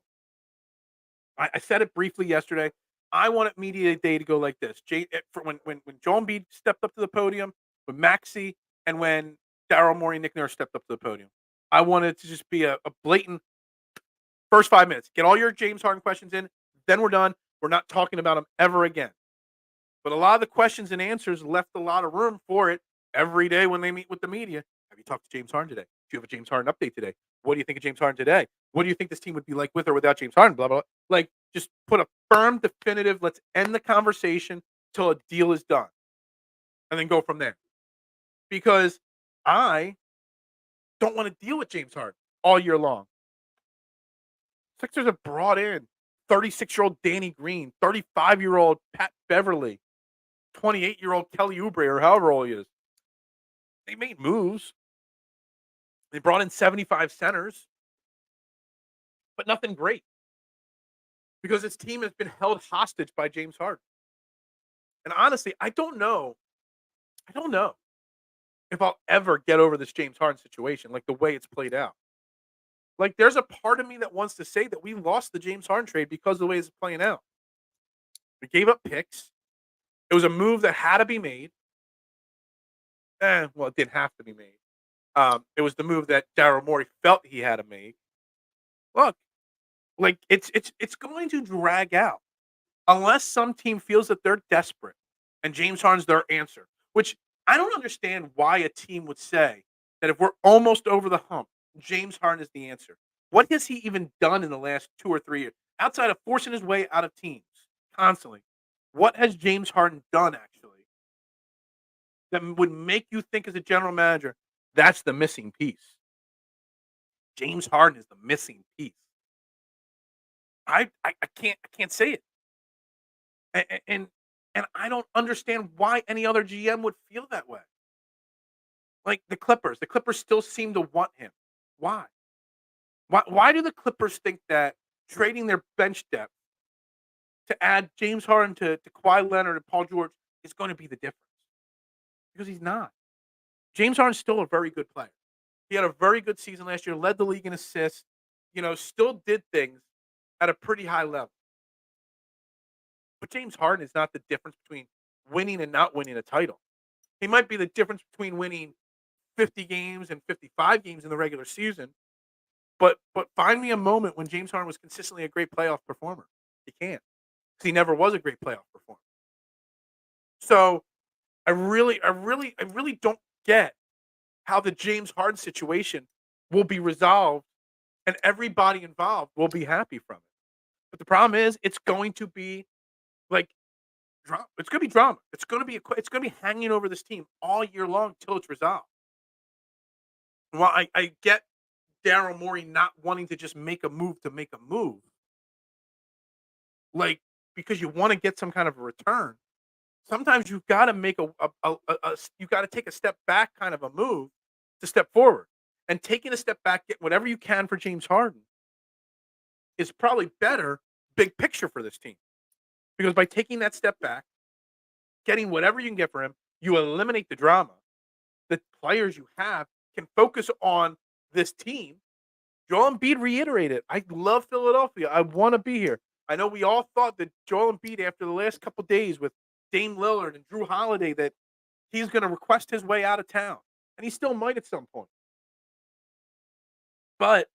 I said it briefly yesterday. I wanted media day to go like this. When Joel Embiid stepped up to the podium, when Maxey and when Daryl Morey and Nick Nurse stepped up to the podium, I wanted it to just be a blatant first 5 minutes. Get all your James Harden questions in. Then we're done. We're not talking about him ever again. But a lot of the questions and answers left a lot of room for it every day when they meet with the media. Have you talked to James Harden today? Do you have a James Harden update today? What do you think of James Harden today? What do you think this team would be like with or without James Harden? Blah, blah, blah. Like, just put a firm, definitive, let's end the conversation till a deal is done and then go from there. Because I don't want to deal with James Harden all year long. Sixers have brought in 36-year-old Danny Green, 35-year-old Pat Beverly, 28-year-old Kelly Oubre, or however old he is. They made moves. They brought in 75 centers, but nothing great because this team has been held hostage by James Harden. And honestly, I don't know. I don't know if I'll ever get over this James Harden situation, like the way it's played out. Like, there's a part of me that wants to say that we lost the James Harden trade because of the way it's playing out. We gave up picks. It was a move that had to be made. Well, it didn't have to be made. It was the move that Daryl Morey felt he had to make. Look, like it's going to drag out unless some team feels that they're desperate and James Harden's their answer. Which I don't understand why a team would say that if we're almost over the hump, James Harden is the answer. What has he even done in the last 2 or 3 years outside of forcing his way out of teams constantly? What has James Harden done actually that would make you think as a general manager that's the missing piece? James Harden is the missing piece. I can't say it, and I don't understand why any other GM would feel that way. Like the Clippers still seem to want him. Why? Why do the Clippers think that trading their bench depth to add James Harden to Kawhi Leonard and Paul George is going to be the difference? Because he's not. James Harden's still a very good player. He had a very good season last year, led the league in assists, still did things at a pretty high level. But James Harden is not the difference between winning and not winning a title. He might be the difference between winning 50 games and 55 games in the regular season. But find me a moment when James Harden was consistently a great playoff performer. You can't. Because he never was a great playoff performer. So I really don't get how the James Harden situation will be resolved and everybody involved will be happy from it. But the problem is it's going to be like drama. It's going to be drama. It's going to be hanging over this team all year long till it's resolved. Well, I get Daryl Morey not wanting to just make a move to make a move, like because you want to get some kind of a return. Sometimes you've got to make you got to take a step back, kind of a move to step forward. And taking a step back, get whatever you can for James Harden is probably better big picture for this team. Because by taking that step back, getting whatever you can get for him, you eliminate the drama. The players you have can focus on this team. Joel Embiid reiterated, I love Philadelphia. I want to be here. I know we all thought that Joel Embiid, after the last couple days with Dame Lillard and Drew Holiday, that he's going to request his way out of town. And he still might at some point. But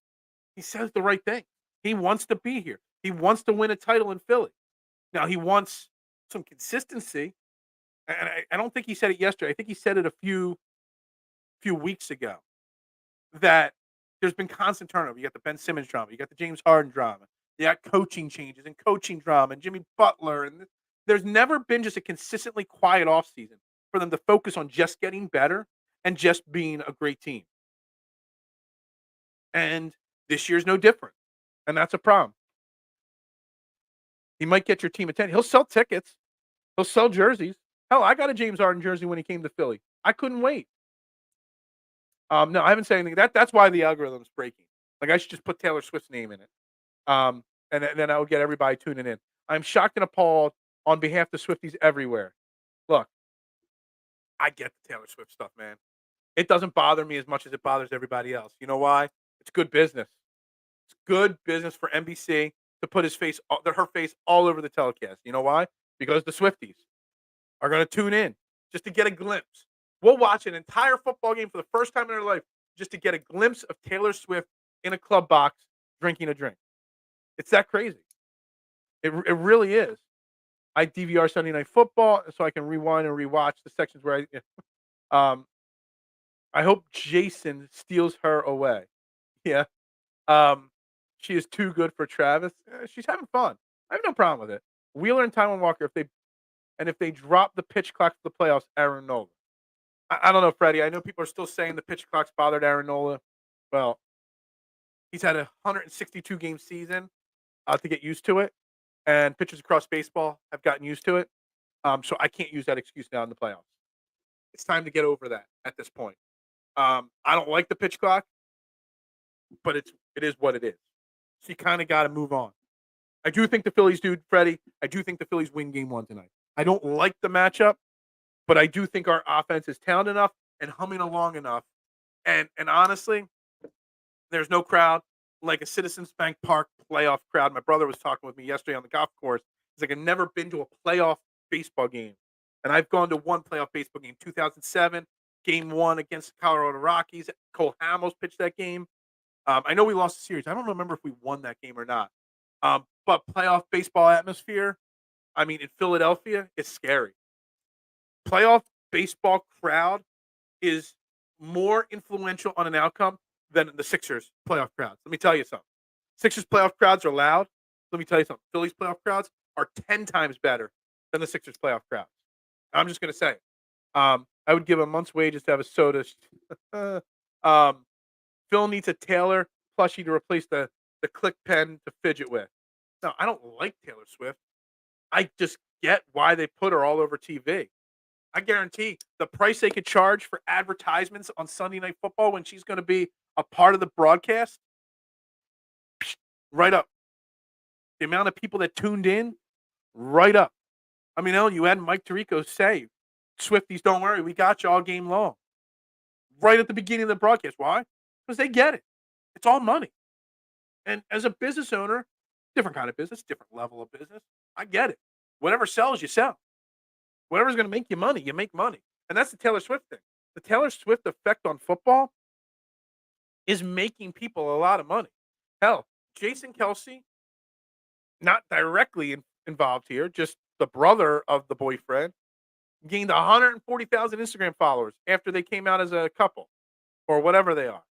he says the right thing. He wants to be here. He wants to win a title in Philly. Now, he wants some consistency. And I don't think he said it yesterday. I think he said it a few weeks ago. That there's been constant turnover. You got the Ben Simmons drama. You got the James Harden drama. You got coaching changes and coaching drama and Jimmy Butler. And there's never been just a consistently quiet offseason for them to focus on just getting better and just being a great team. And this year's no different. And that's a problem. He might get your team attention. He'll sell tickets. He'll sell jerseys. Hell, I got a James Harden jersey when he came to Philly. I couldn't wait. No, I haven't said anything. That's why the algorithm's breaking. Like, I should just put Taylor Swift's name in it. And then I would get everybody tuning in. I'm shocked and appalled on behalf of Swifties everywhere. Look, I get the Taylor Swift stuff, man. It doesn't bother me as much as it bothers everybody else. You know why? It's good business. It's good business for NBC to put her face all over the telecast. You know why? Because the Swifties are going to tune in just to get a glimpse. We'll watch an entire football game for the first time in our life just to get a glimpse of Taylor Swift in a club box drinking a drink. It's that crazy. It really is. I DVR Sunday Night Football so I can rewind and rewatch the sections where I hope Jason steals her away. Yeah. Um, she is too good for Travis. She's having fun. I have no problem with it. Wheeler and Taiwan Walker, if they drop the pitch clock to the playoffs, Aaron Nola. I don't know, Freddie. I know people are still saying the pitch clock's bothered Aaron Nola. Well, he's had a 162 game season to get used to it, and pitchers across baseball have gotten used to it. So I can't use that excuse now in the playoffs. It's time to get over that at this point. I don't like the pitch clock, but it is what it is. So you kind of got to move on. I do think the Phillies, dude, Freddie. I do think the Phillies win Game 1 tonight. I don't like the matchup, but I do think our offense is talented enough and humming along enough. And honestly, there's no crowd like a Citizens Bank Park playoff crowd. My brother was talking with me yesterday on the golf course. He's like, I've never been to a playoff baseball game. And I've gone to one playoff baseball game, 2007, Game 1 against the Colorado Rockies. Cole Hamels pitched that game. I know we lost the series. I don't remember if we won that game or not. But playoff baseball atmosphere, I mean, in Philadelphia, it's scary. Playoff baseball crowd is more influential on an outcome than the Sixers playoff crowds. Let me tell you something. Sixers playoff crowds are loud. Let me tell you something. Phillies playoff crowds are 10 times better than the Sixers playoff crowds. I'm just going to say. I would give a month's wages to have a soda. Phil needs a Taylor plushie to replace the click pen to fidget with. No, I don't like Taylor Swift. I just get why they put her all over TV. I guarantee the price they could charge for advertisements on Sunday Night Football when she's going to be a part of the broadcast, right up. The amount of people that tuned in, right up. I mean, you had Mike Tirico say, Swifties, don't worry, we got you all game long. Right at the beginning of the broadcast. Why? Because they get it. It's all money. And as a business owner, different kind of business, different level of business, I get it. Whatever sells, you sell. Whatever's going to make you money, you make money. And that's the Taylor Swift thing. The Taylor Swift effect on football is making people a lot of money. Hell, Jason Kelsey, not directly involved here, just the brother of the boyfriend, gained 140,000 Instagram followers after they came out as a couple or whatever they are.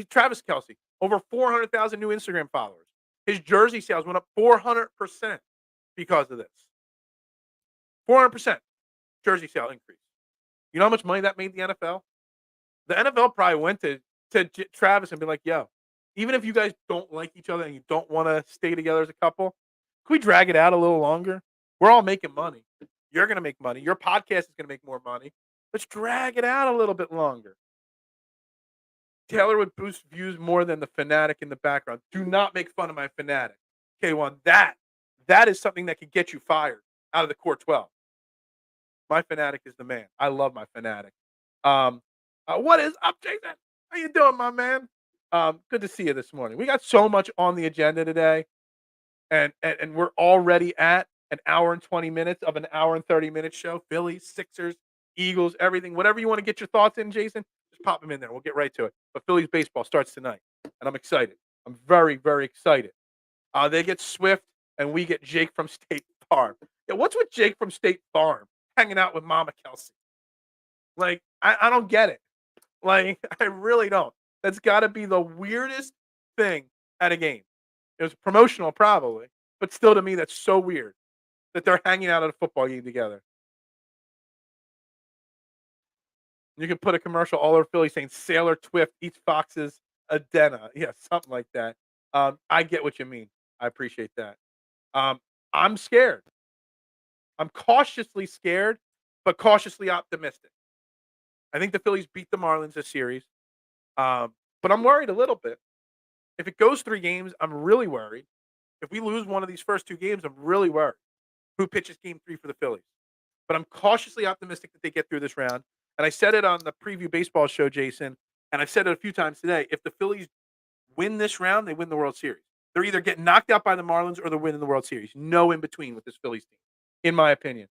Travis Kelsey, over 400,000 new Instagram followers. His jersey sales went up 400% because of this. 400% jersey sale increase. You know how much money that made the NFL? The NFL probably went to Travis and be like, yo, even if you guys don't like each other and you don't want to stay together as a couple, can we drag it out a little longer? We're all making money. You're going to make money. Your podcast is going to make more money. Let's drag it out a little bit longer. Taylor would boost views more than the fanatic in the background. Do not make fun of my fanatic. K1, that is something that could get you fired out of the core 12. My fanatic is the man. I love my fanatic. What is up, Jason? How you doing, my man? Good to see you this morning. We got so much on the agenda today, and we're already at an hour and 20 minutes of an hour and 30-minute show. Phillies, Sixers, Eagles, everything. Whatever you want to get your thoughts in, Jason, just pop them in there. We'll get right to it. But Phillies baseball starts tonight, and I'm excited. I'm very, very excited. They get Swift, and we get Jake from State Farm. Yeah, what's with Jake from State Farm hanging out with Mama Kelsey? Like, I don't get it. Like, I really don't. That's got to be the weirdest thing at a game. It was promotional, probably, but still, to me, that's so weird that they're hanging out at a football game together. You can put a commercial all over Philly saying Sailor Twift eats foxes Adena. Yeah, something like that. I get what you mean. I appreciate that. I'm scared. I'm cautiously scared, but cautiously optimistic. I think the Phillies beat the Marlins this series, but I'm worried a little bit. If it goes 3 games, I'm really worried. If we lose one of these first 2 games, I'm really worried. Who pitches game 3 for the Phillies? But I'm cautiously optimistic that they get through this round. And I said it on the preview baseball show, Jason, and I've said it a few times today. If the Phillies win this round, they win the World Series. They're either getting knocked out by the Marlins or they're winning the World Series. No in between with this Phillies team, in my opinion.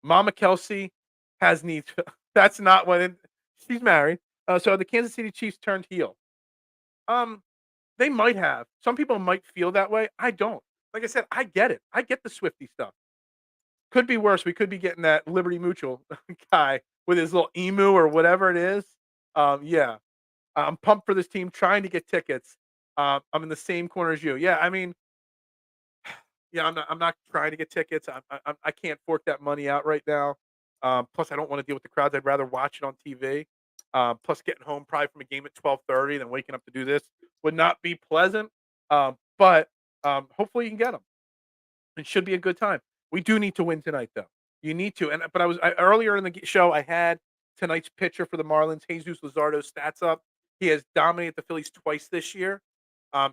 Mama Kelsey has needs. That's not what she's married. So the Kansas City Chiefs turned heel. They might have. Some people might feel that way. I don't. Like I said, I get it. I get the Swifty stuff. Could be worse. We could be getting that Liberty Mutual guy with his little emu or whatever it is. Yeah, I'm pumped for this team, trying to get tickets. I'm in the same corner as you. Yeah, I mean, yeah, I'm not trying to get tickets. I can't fork that money out right now. Plus, I don't want to deal with the crowds. I'd rather watch it on TV. Plus, getting home probably from a game at 12:30, then waking up to do this would not be pleasant. But hopefully, you can get them. It should be a good time. We do need to win tonight, though. You need to. And but earlier in the show, I had tonight's pitcher for the Marlins, Jesus Luzardo's stats up. He has dominated the Phillies twice this year.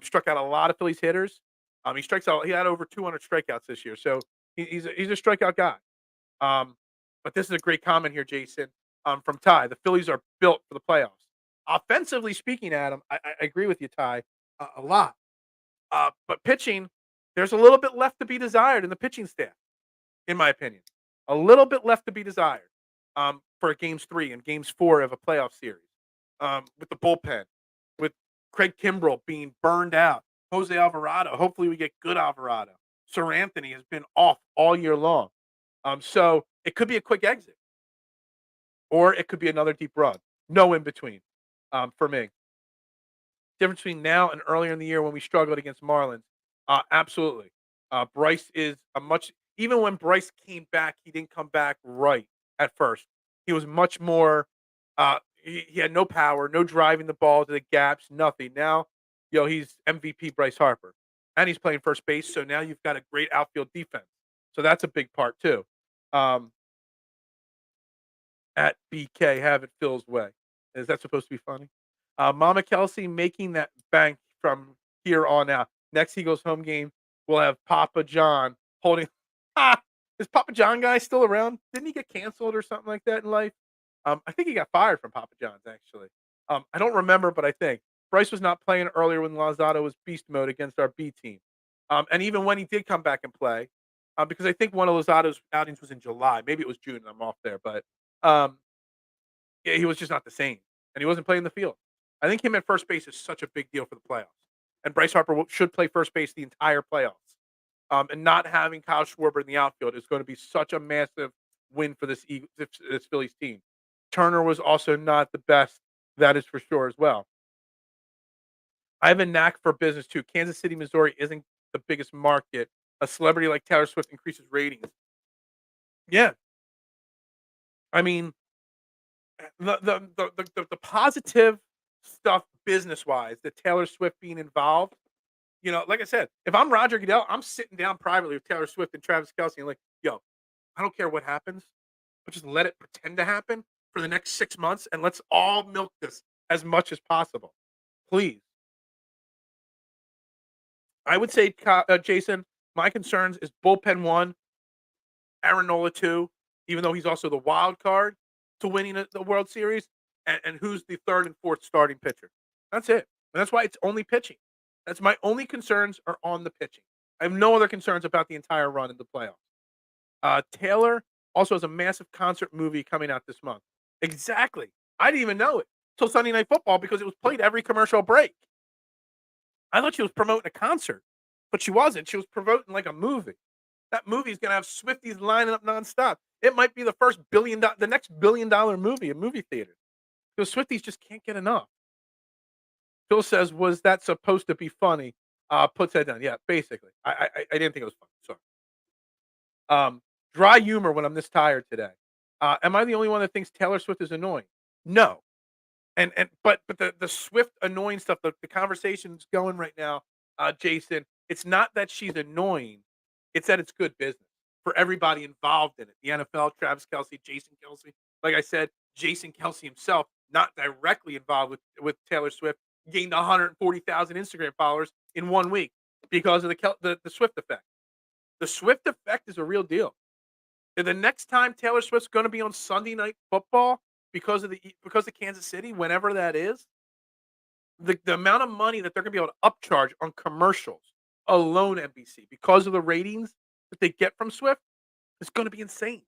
Struck out a lot of Phillies hitters. He strikes out. He had over 200 strikeouts this year, so he's a strikeout guy. Um, but this is a great comment here, Jason, from Ty. The Phillies are built for the playoffs. Offensively speaking, Adam, I agree with you, Ty, a lot. But pitching, there's a little bit left to be desired in the pitching staff, in my opinion. A little bit left to be desired for games 3 and games 4 of a playoff series. With the bullpen, with Craig Kimbrell being burned out, Jose Alvarado. Hopefully, we get good Alvarado. Sir Anthony has been off all year long. So it could be a quick exit, or it could be another deep run. No in between for me. Difference between now and earlier in the year when we struggled against Marlins. Absolutely. Bryce is a much even when Bryce came back, he didn't come back right at first. He was much more he had no power, no driving the ball to the gaps, nothing. Now, he's MVP Bryce Harper. And he's playing first base, so now you've got a great outfield defense. So that's a big part too. Um, at BK, have it Phil's way. Is that supposed to be funny? Mama Kelsey making that bank from here on out. Next Eagles home game, we'll have Papa John holding. Ah, is Papa John guy still around? Didn't he get canceled or something like that in life? I think he got fired from Papa John's actually. I don't remember, but I think Bryce was not playing earlier when Lozado was beast mode against our B team. And even when he did come back and play, because I think one of Lozado's outings was in July, maybe it was June. I'm off there, but um, yeah, he was just not the same, and he wasn't playing the field. I think him at first base is such a big deal for the playoffs, and Bryce Harper should play first base the entire playoffs. And not having Kyle Schwarber in the outfield is going to be such a massive win for this Phillies team. Turner was also not the best, that is for sure as well. I have a knack for business too. Kansas City, Missouri isn't the biggest market. A celebrity like Taylor Swift increases ratings. Yeah, I mean, the positive stuff business wise, the Taylor Swift being involved. Like I said, if I'm Roger Goodell, I'm sitting down privately with Taylor Swift and Travis Kelsey and like, yo, I don't care what happens, but just let it pretend to happen for the next 6 months, and let's all milk this as much as possible, please. I would say, Jason, my concerns is bullpen one, Aaron Nola two, even though he's also the wild card to winning the World Series, and who's the third and fourth starting pitcher. That's it. And that's why it's only pitching. That's my only concerns are on the pitching. I have no other concerns about the entire run in the playoffs. Taylor also has a massive concert movie coming out this month. Exactly. I didn't even know it till Sunday Night Football because it was played every commercial break. I thought she was promoting a concert, but she wasn't. She was promoting like a movie. That movie is going to have Swifties lining up nonstop. It might be the next $1 billion movie in movie theaters because Swifties just can't get enough. Phil says, "Was that supposed to be funny?" Puts head down. Yeah, basically. I didn't think it was funny. Sorry. Dry humor when I'm this tired today. Am I the only one that thinks Taylor Swift is annoying? No. But the Swift annoying stuff, the conversation's going right now, Jason. It's not that she's annoying; it's that it's good business for everybody involved in it. The NFL, Travis Kelsey, Jason Kelsey. Like I said, Jason Kelsey himself, not directly involved with Taylor Swift, gained 140,000 Instagram followers in 1 week because of the Swift effect. The Swift effect is a real deal. And the next time Taylor Swift's going to be on Sunday Night Football because of Kansas City, whenever that is, the amount of money that they're going to be able to upcharge on commercials alone, NBC, because of the ratings that they get from Swift, is going to be insane.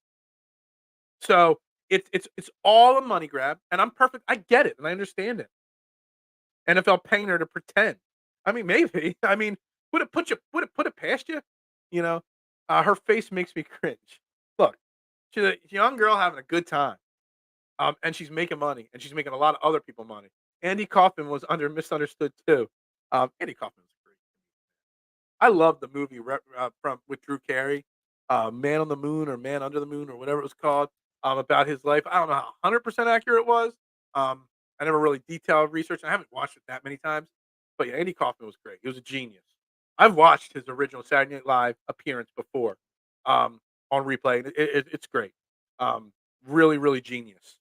So it's all a money grab, and I'm perfect. I get it, and I understand it. NFL paying her to pretend. I mean, maybe. I mean, would it put it past you? You know, her face makes me cringe. Look, she's a young girl having a good time. And she's making money, and she's making a lot of other people money. Andy Kaufman was misunderstood too. Andy Kaufman was great. I love the movie from with Drew Carey, Man on the Moon or Man Under the Moon or whatever it was called, about his life. I don't know how 100% accurate it was. Um, I never really detailed research. I haven't watched it that many times, but yeah, Andy Kaufman was great. He was a genius. I've watched his original Saturday Night Live appearance before, um, on replay. And it's great. Really, really genius.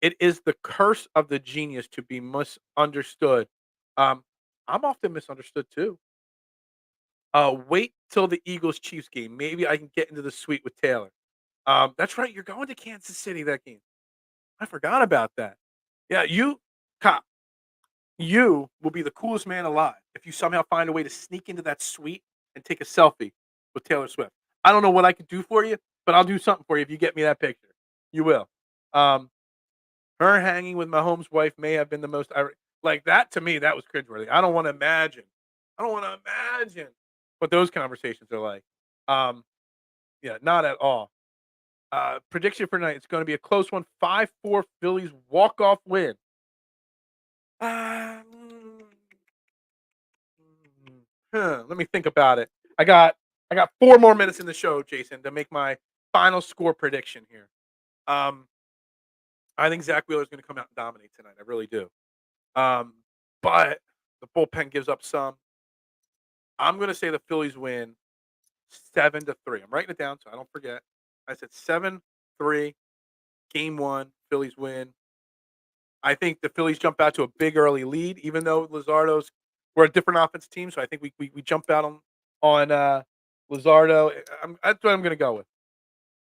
It is the curse of the genius to be misunderstood. Um, I'm often misunderstood too. Wait till the Eagles Chiefs game. Maybe I can get into the suite with Taylor. That's right. You're going to Kansas City that game. I forgot about that. Yeah, cop, you will be the coolest man alive if you somehow find a way to sneak into that suite and take a selfie with Taylor Swift. I don't know what I could do for you, but I'll do something for you if you get me that picture. You will. Um, Her hanging with Mahomes' wife may have been the most like that to me. That was cringeworthy. I don't want to imagine. I don't want to imagine what those conversations are like. Um, yeah, not at all. Prediction for tonight: it's going to be a close one. 5-4 Phillies walk-off win. Uh, Let me think about it. I got 4 more minutes in the show, Jason, to make my final score prediction here. Um, I think Zach Wheeler is going to come out and dominate tonight. I really do. Um, but the bullpen gives up some. I'm going to say the Phillies win 7-3. I'm writing it down so I don't forget. I said 7-3, game one, Phillies win. I think the Phillies jump out to a big early lead, even though we're a different offense team. So I think we jump out on Luzardo. That's what I'm going to go with.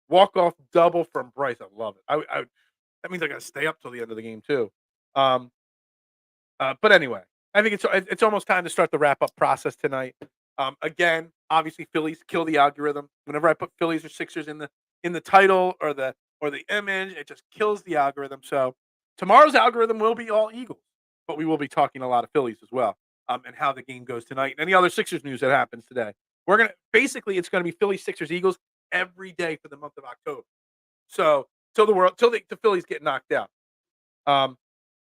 Walk off double from Bryce. I love it. That means I got to stay up till the end of the game too. Um, but anyway, I think it's almost time to start the wrap up process tonight. Again, obviously, Phillies kill the algorithm. Whenever I put Phillies or Sixers in the title or the image, it just kills the algorithm. So tomorrow's algorithm will be all Eagles, but we will be talking a lot of Phillies as well, and how the game goes tonight and any other Sixers news that happens today. It's gonna be Phillies, Sixers, Eagles every day for the month of October. So till the Phillies get knocked out. Um,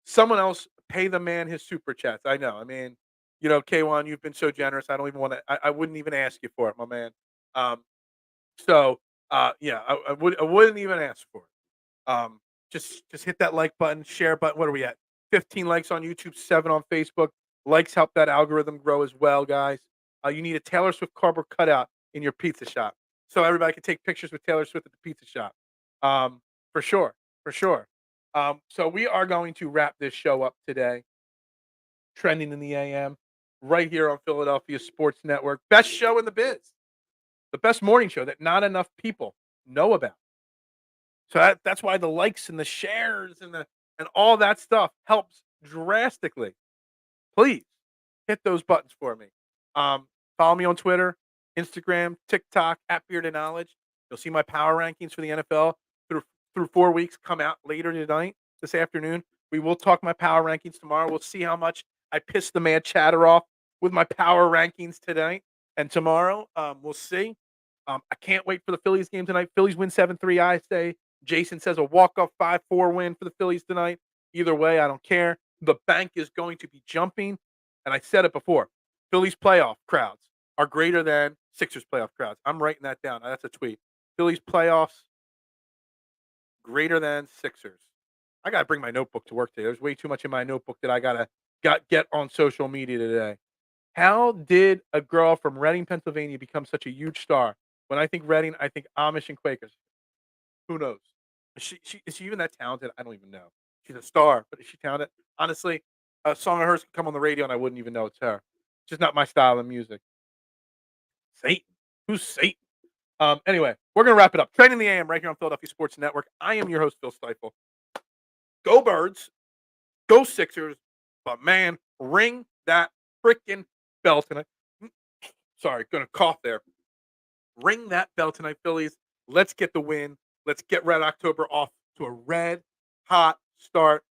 Someone else pay the man his super chats. I know. I mean, K1, you've been so generous. I don't even want to. I wouldn't even ask you for it, my man. Um, yeah, I wouldn't even ask for it. Just hit that like button, share button. What are we at? 15 likes on YouTube, 7 on Facebook. Likes help that algorithm grow as well, guys. You need a Taylor Swift cardboard cutout in your pizza shop, so everybody can take pictures with Taylor Swift at the pizza shop. Um, for sure, for sure. So we are going to wrap this show up today. Trending in the AM, right here on Philadelphia Sports Network. Best show in the biz. The best morning show that not enough people know about. So that's why the likes and the shares and all that stuff helps drastically. Please hit those buttons for me. Follow me on Twitter, Instagram, TikTok at Beard of Knowledge. You'll see my power rankings for the NFL through 4 weeks come out later tonight, this afternoon. We will talk my power rankings tomorrow. We'll see how much I pissed the man Chatter off with my power rankings tonight and tomorrow. We'll see. I can't wait for the Phillies game tonight. Phillies win 7-3, I say. Jason says a walk-off 5-4 win for the Phillies tonight. Either way, I don't care. The bank is going to be jumping. And I said it before. Phillies playoff crowds are greater than Sixers playoff crowds. I'm writing that down. That's a tweet. Phillies playoffs greater than Sixers. I got to bring my notebook to work today. There's way too much in my notebook that I get on social media today. How did a girl from Reading, Pennsylvania become such a huge star? When I think Reading, I think Amish and Quakers. Who knows? Is she even that talented? I don't even know. She's a star, but is she talented? Honestly, a song of hers could come on the radio and I wouldn't even know it's her. It's just not my style of music. Satan. Who's Satan? Anyway, we're gonna wrap it up. Training the AM right here on Philadelphia Sports Network. I am your host, Phil Stiefel. Go Birds, go Sixers, but man, ring that freaking bell tonight. Sorry, gonna cough there. Ring that bell tonight, Phillies. Let's get the win. Let's get Red October off to a red hot start.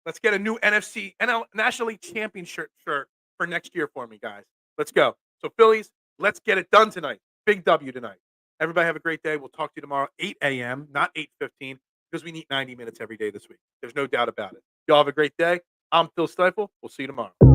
Let's get a new NFC NL National League Championship shirt for next year for me, guys. Let's go. So Phillies, let's get it done tonight. Big W tonight. Everybody have a great day. We'll talk to you tomorrow, 8 a.m., not 8:15, because we need 90 minutes every day this week. There's no doubt about it. Y'all have a great day. I'm Phil Stiefel. We'll see you tomorrow.